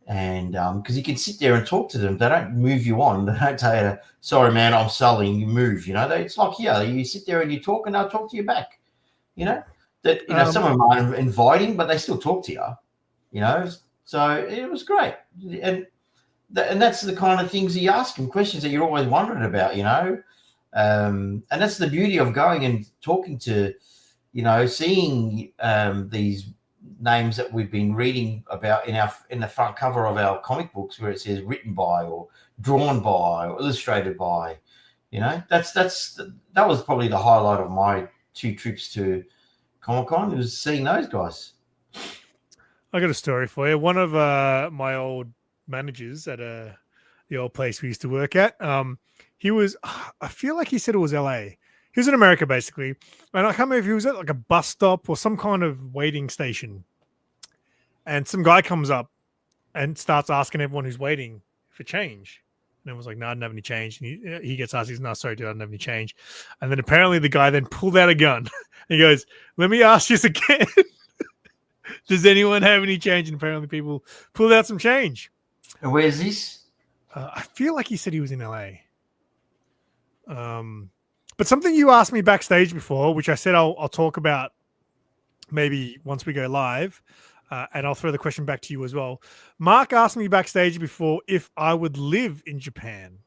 and because you can sit there and talk to them. They don't move you on. They don't tell you, sorry, man, I'm selling, you move. It's like, yeah, you sit there and you talk and they'll talk to you back. Some of them aren't inviting, but they still talk to you, so it was great. And that's the kind of things you ask them, questions that you're always wondering about, and that's the beauty of going and talking to, seeing these names that we've been reading about in the front cover of our comic books, where it says written by or drawn by or illustrated by. That was probably the highlight of my 2 trips to Comic-Con, was seeing those guys. I got a story for you. One of my old managers at the old place we used to work at, he was, I feel like he said it was LA. He was in America, basically. And I can't remember if he was at like a bus stop or some kind of waiting station. And some guy comes up and starts asking everyone who's waiting for change. And everyone's like, no, I didn't have any change. And he gets asked, he's no, sorry, dude, I didn't have any change. And then apparently the guy then pulled out a gun. He goes, let me ask you this again. Does anyone have any change? And apparently people pulled out some change. And where's this? I feel like he said he was in LA. But something you asked me backstage before, which I said I'll talk about maybe once we go live, and I'll throw the question back to you as well. Mark asked me backstage before if I would live in Japan.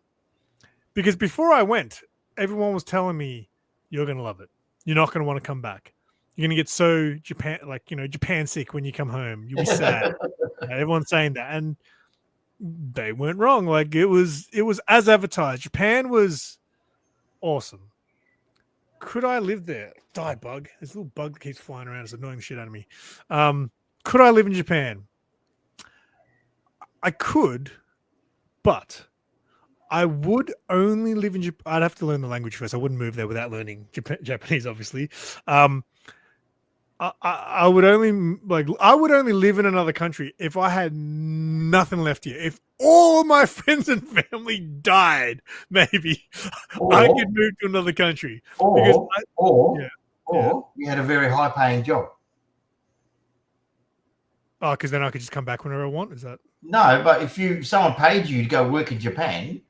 Because before I went, everyone was telling me, you're going to love it. You're not going to want to come back. You're going to get so Japan sick when you come home. You'll be sad. Everyone's saying that. And they weren't wrong. Like it was as advertised. Japan was awesome. Could I live there? Die bug. This little bug that keeps flying around is annoying the shit out of me. Could I live in Japan? I could, but I would only live in Japan. I'd have to learn the language first. I wouldn't move there without learning Japanese, obviously. I would only live in another country if I had nothing left here. If all my friends and family died, maybe I could move to another country. Or you had a very high-paying job. Oh, because then I could just come back whenever I want. Is that? No, but if someone paid you to go work in Japan,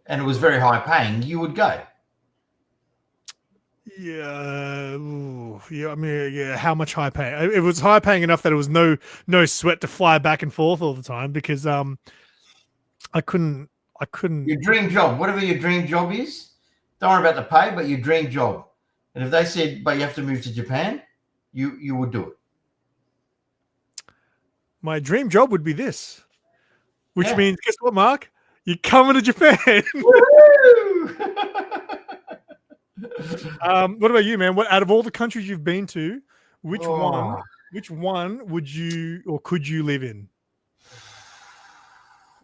and it was very high-paying, you would go. Yeah. I mean, yeah. How much high pay? It was high paying enough that it was no sweat to fly back and forth all the time because I couldn't. Your dream job, whatever your dream job is, don't worry about the pay, but your dream job. And if they said, but you have to move to Japan, you would do it. My dream job would be this, which means, guess what, Mark? You're coming to Japan. What about you, man? What out of all the countries you've been to, which one would you or could you live in?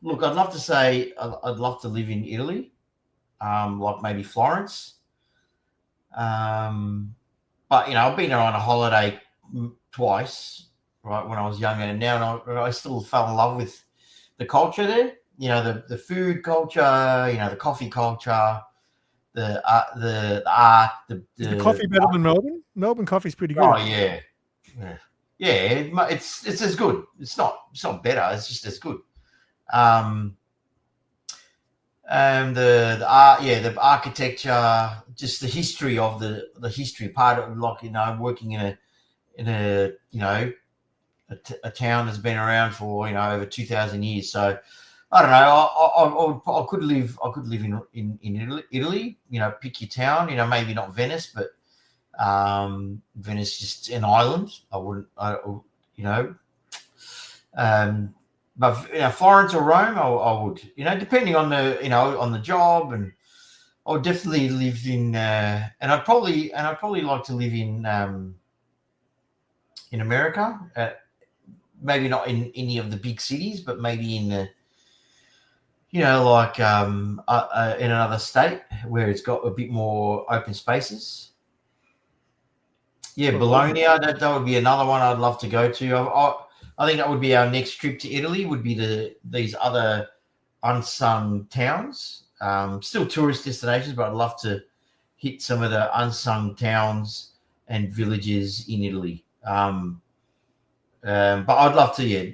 Look, I'd love to say I'd love to live in Italy, like maybe Florence. But I've been there on a holiday twice, right, when I was younger, and now I still fell in love with the culture there. The food culture, the coffee culture. The art, the coffee better than Melbourne? Melbourne coffee's pretty good. Oh yeah. It's as good. It's not better. It's just as good. And the art, the architecture, just the history of the history part of, like, working in a town that's been around for over 2,000 years. So I don't know. I could live in Italy. Pick your town. Maybe not Venice, but Venice is just an island. I wouldn't. But Florence or Rome, I would. Depending on the job, and I would definitely live in. And I'd probably like to live in America. Maybe not in any of the big cities, but maybe in the. In another state where it's got a bit more open spaces. Yeah, Bologna, that would be another one I'd love to go to. I think that would be our next trip to Italy. Would be these other unsung towns. Still tourist destinations, but I'd love to hit some of the unsung towns and villages in Italy. But I'd love to. Yeah,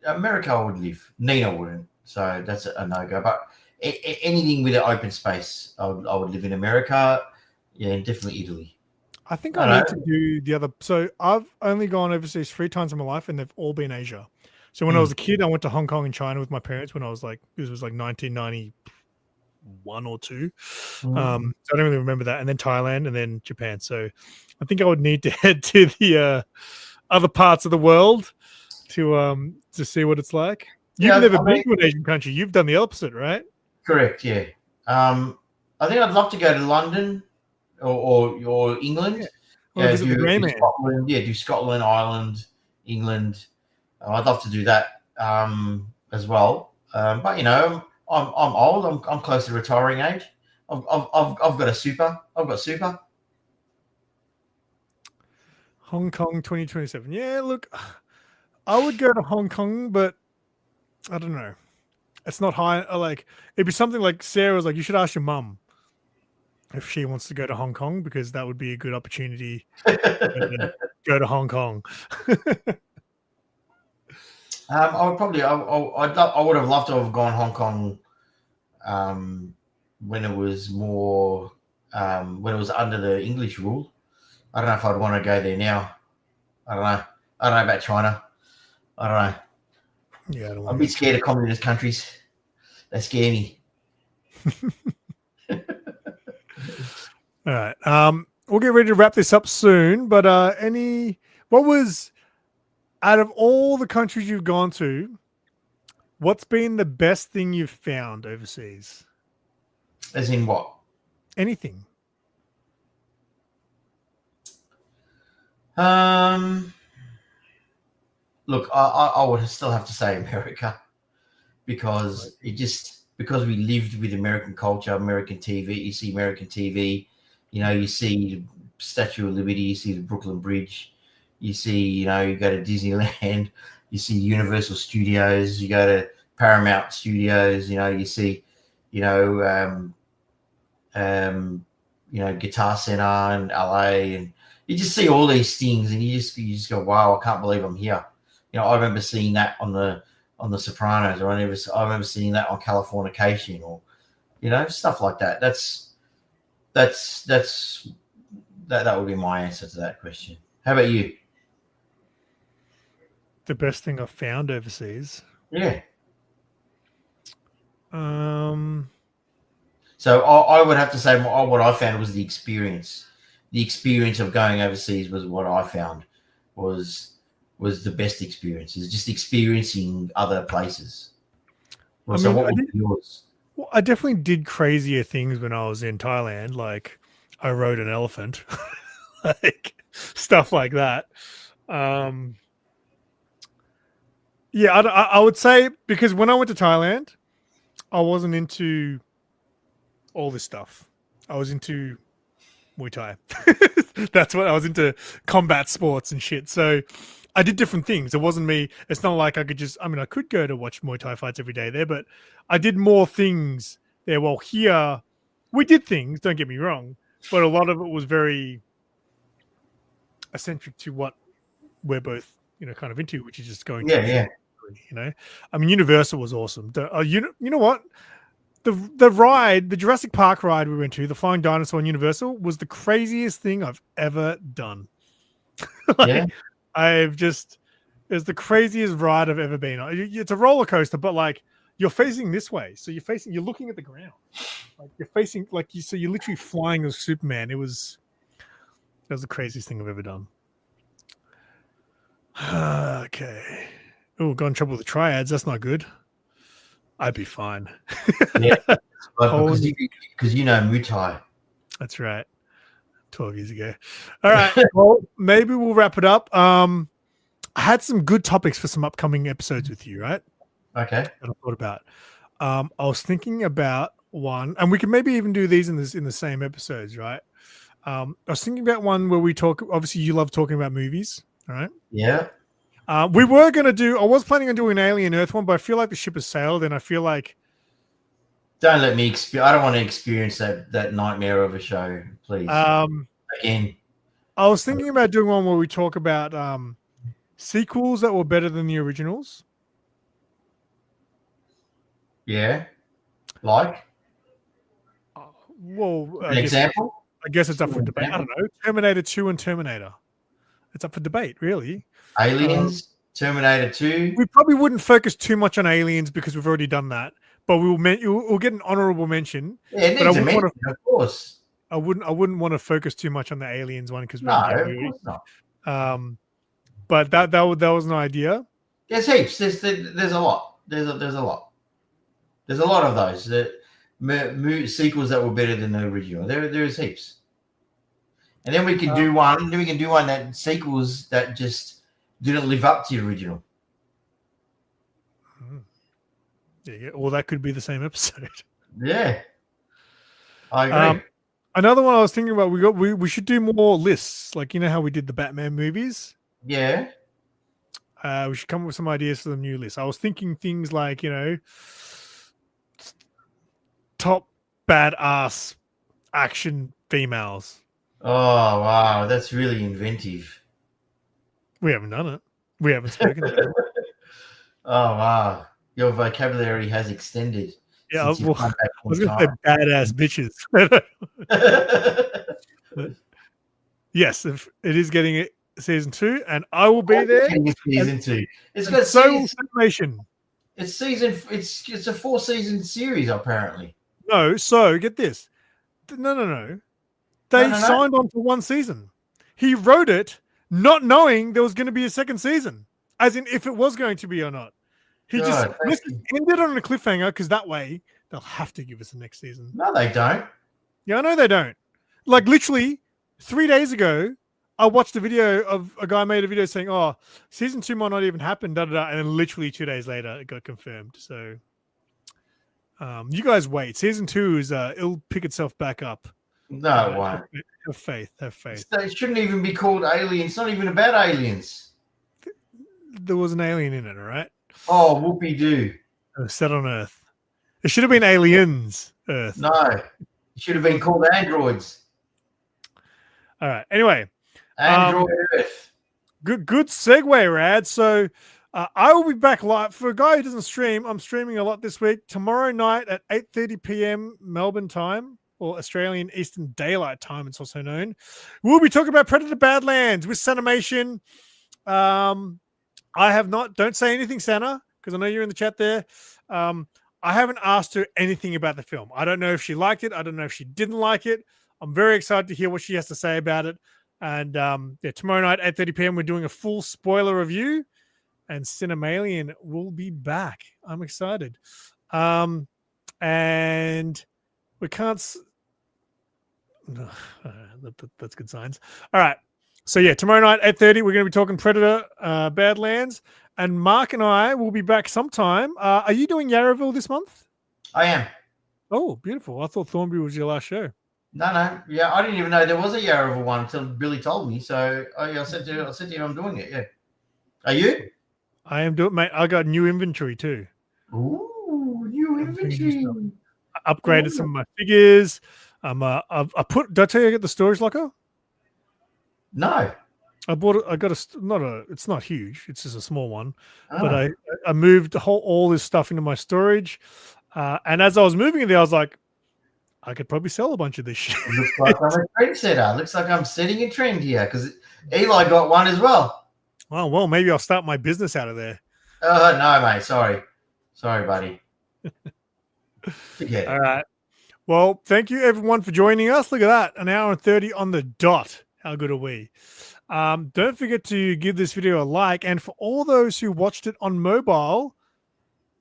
America I would live. Nina wouldn't, so that's a no go. But anything with an open space, I would live in America. Yeah, and definitely Italy. I think I need to do the other. So I've only gone overseas 3 times in my life, and they've all been Asia. So when I was a kid, I went to Hong Kong and China with my parents when I was like, this was like 1991 or 2. So I don't really remember that. And then Thailand and then Japan. So I think I would need to head to the other parts of the world to see what it's like. You've never been to an Asian country. You've done the opposite, right? Correct. Yeah. I think I'd love to go to London or England. Yeah. Visit the Grey Man. Scotland. Yeah, do Scotland, Ireland, England. I'd love to do that as well. But you know, I'm old. I'm close to retiring age. I've got a super. I've got super. Hong Kong 2027. Yeah, look, I would go to Hong Kong, but I don't know. It's not high. Like, it'd be something like Sarah was like, you should ask your mum if she wants to go to Hong Kong, because that would be a good opportunity to go to Hong Kong. I would probably. I would have loved to have gone Hong Kong when it was more when it was under the English rule. I don't know if I'd want to go there now. I don't know. I don't know about China. I don't know. Yeah, I'm a bit scared of communist countries. They scare me. All right. We'll get ready to wrap this up soon. But what was, out of all the countries you've gone to, what's been the best thing you've found overseas? As in what? Anything. Look, I would still have to say America, because because we lived with American culture, American TV. You see American TV, you know, you see the Statue of Liberty, you see the Brooklyn Bridge, you see, you know, you go to Disneyland, you see Universal Studios, you go to Paramount Studios, you know, you see, Guitar Center in LA, and you just see all these things, and you just go, wow, I can't believe I'm here. You know, I remember seeing that on the Sopranos, or I remember seeing that on Californication, or, you know, stuff like that. That would be my answer to that question. How about you? The best thing I've found overseas. Yeah. So I would have to say what I found was the experience. The experience of going overseas was what I found was the best experience. Is just experiencing other places. Well, so what would be yours? Well, I definitely did crazier things when I was in Thailand. Like, I rode an elephant, like stuff like that. Yeah, I would say, because when I went to Thailand, I wasn't into all this stuff. I was into Muay Thai. That's what I was into, combat sports and shit. So I did different things. It wasn't me. It's not like I could just, I could go to watch Muay Thai fights every day there, but I did more things there. Well, here we did things, don't get me wrong, but a lot of it was very eccentric to what we're both, kind of into, which is just going to, Universal was awesome. You know what? The ride, the Jurassic Park ride we went to, the Flying Dinosaur in Universal, was the craziest thing I've ever done. It's the craziest ride I've ever been on. It's a roller coaster, but like, you're facing this way, so you're looking at the ground, like you're facing, so you're literally flying as Superman. That was the craziest thing I've ever done. Okay. Oh, got in trouble with the triads. That's not good. I'd be fine. Yeah, because you know Muay Thai. That's right. 12 years ago. All right. Well, maybe we'll wrap it up. I had some good topics for some upcoming episodes with you, right? Okay. That I thought about. I was thinking about one, and we can maybe even do these in the same episodes, right? I was thinking about one where we talk. Obviously, you love talking about movies, right? Yeah. We were going to do, I was planning on doing an Alien Earth one, but I feel like the ship has sailed, and I feel like. Don't let me I don't want to experience that nightmare of a show, please. Again. I was thinking about doing one where we talk about sequels that were better than the originals. Yeah. Like? Well, An example? I guess it's up for debate. I don't know. Terminator 2 and Terminator. It's up for debate, really. Aliens, Terminator 2. We probably wouldn't focus too much on Aliens because we've already done that. But we'll get an honorable mention. Yeah, it needs a mention, of course. I wouldn't want to focus too much on the Aliens one because no, of course not. But that was an idea. There's heaps. There's a lot. There's a lot. There's a lot of those sequels that were better than the original. There's heaps. And then we can do one. Then we can do one that sequels that just didn't live up to the original. Yeah, or that could be the same episode. Yeah, I agree. Another one I was thinking about. We should do more lists, like you know how we did the Batman movies. Yeah. We should come up with some ideas for the new list. I was thinking things like top badass action females. Oh wow, that's really inventive. We haven't done it. We haven't spoken about it. Oh wow. Your vocabulary has extended. Yeah, I was going to say badass bitches. Yes, if it is getting season 2, and I will be there. Season 2. It's got animation. It's a 4-season series apparently. No, so get this. No. They signed on for 1 season. He wrote it not knowing there was going to be a second season, as in if it was going to be or not. He just ended on a cliffhanger because that way they'll have to give us the next season. No, they don't. Yeah, I know they don't. Like literally 3 days ago, I watched a video of a guy made a video saying, "Oh, season 2 might not even happen." And then literally 2 days later, it got confirmed. So, you guys wait. Season 2 is it'll pick itself back up. No, it won't. Have faith. Have faith. It shouldn't even be called Aliens. It's not even about aliens. There was an alien in it, all right? Oh, whoopee-doo. Set on Earth. It should have been Aliens Earth. No, it should have been called Androids. All right. Anyway. Android Earth. Good segue, Rad. So I will be back live. For a guy who doesn't stream, I'm streaming a lot this week. Tomorrow night at 8:30 p.m. Melbourne time, or Australian Eastern Daylight Time, it's also known. We'll be talking about Predator Badlands with Sanimation. I have not. Don't say anything, Santa, because I know you're in the chat there. I haven't asked her anything about the film. I don't know if she liked it. I don't know if she didn't like it. I'm very excited to hear what she has to say about it. And tomorrow night at 8:30 p.m. we're doing a full spoiler review, and Cinemalian will be back. I'm excited. And we can't. No, that's good signs. All right. So yeah, tomorrow night at 8:30 we're going to be talking Predator Badlands, and Mark and I will be back sometime. Are you doing Yarraville this month? I am. Oh, beautiful. I thought Thornbury was your last show. No. Yeah, I didn't even know there was a Yarraville one until Billy told me. So I said to you, I'm doing it. Yeah. Are you? I am doing, mate. I got new inventory too. Ooh, new inventory. I upgraded some of my figures. I put. Did I tell you I get the storage locker? No. I bought it. I got it's not huge. It's just a small one. Oh. But I moved all this stuff into my storage. And as I was moving it there, I was like, I could probably sell a bunch of this shit. Looks like I'm a trendsetter. Looks like I'm setting a trend here because Eli got one as well. Oh, well, maybe I'll start my business out of there. No, mate. Sorry, buddy. Forget it. All right. Well, thank you, everyone, for joining us. Look at that. 1 hour and 30 on the dot. How good are we? Don't forget to give this video a like. And for all those who watched it on mobile,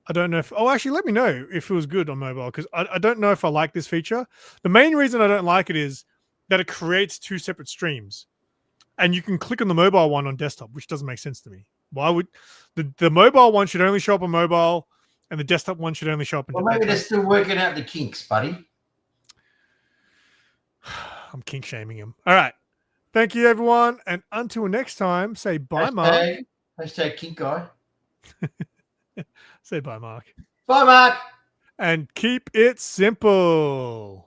I don't know if... Oh, actually, let me know if it was good on mobile, because I don't know if I like this feature. The main reason I don't like it is that it creates 2 separate streams. And you can click on the mobile one on desktop, which doesn't make sense to me. Why would... The mobile one should only show up on mobile, and the desktop one should only show up in... Well, maybe they're still working out the kinks, buddy. I'm kink-shaming him. All right. Thank you, everyone. And until next time, say bye, Mark. Hashtag kink guy. Say bye, Mark. Bye, Mark. And keep it simple.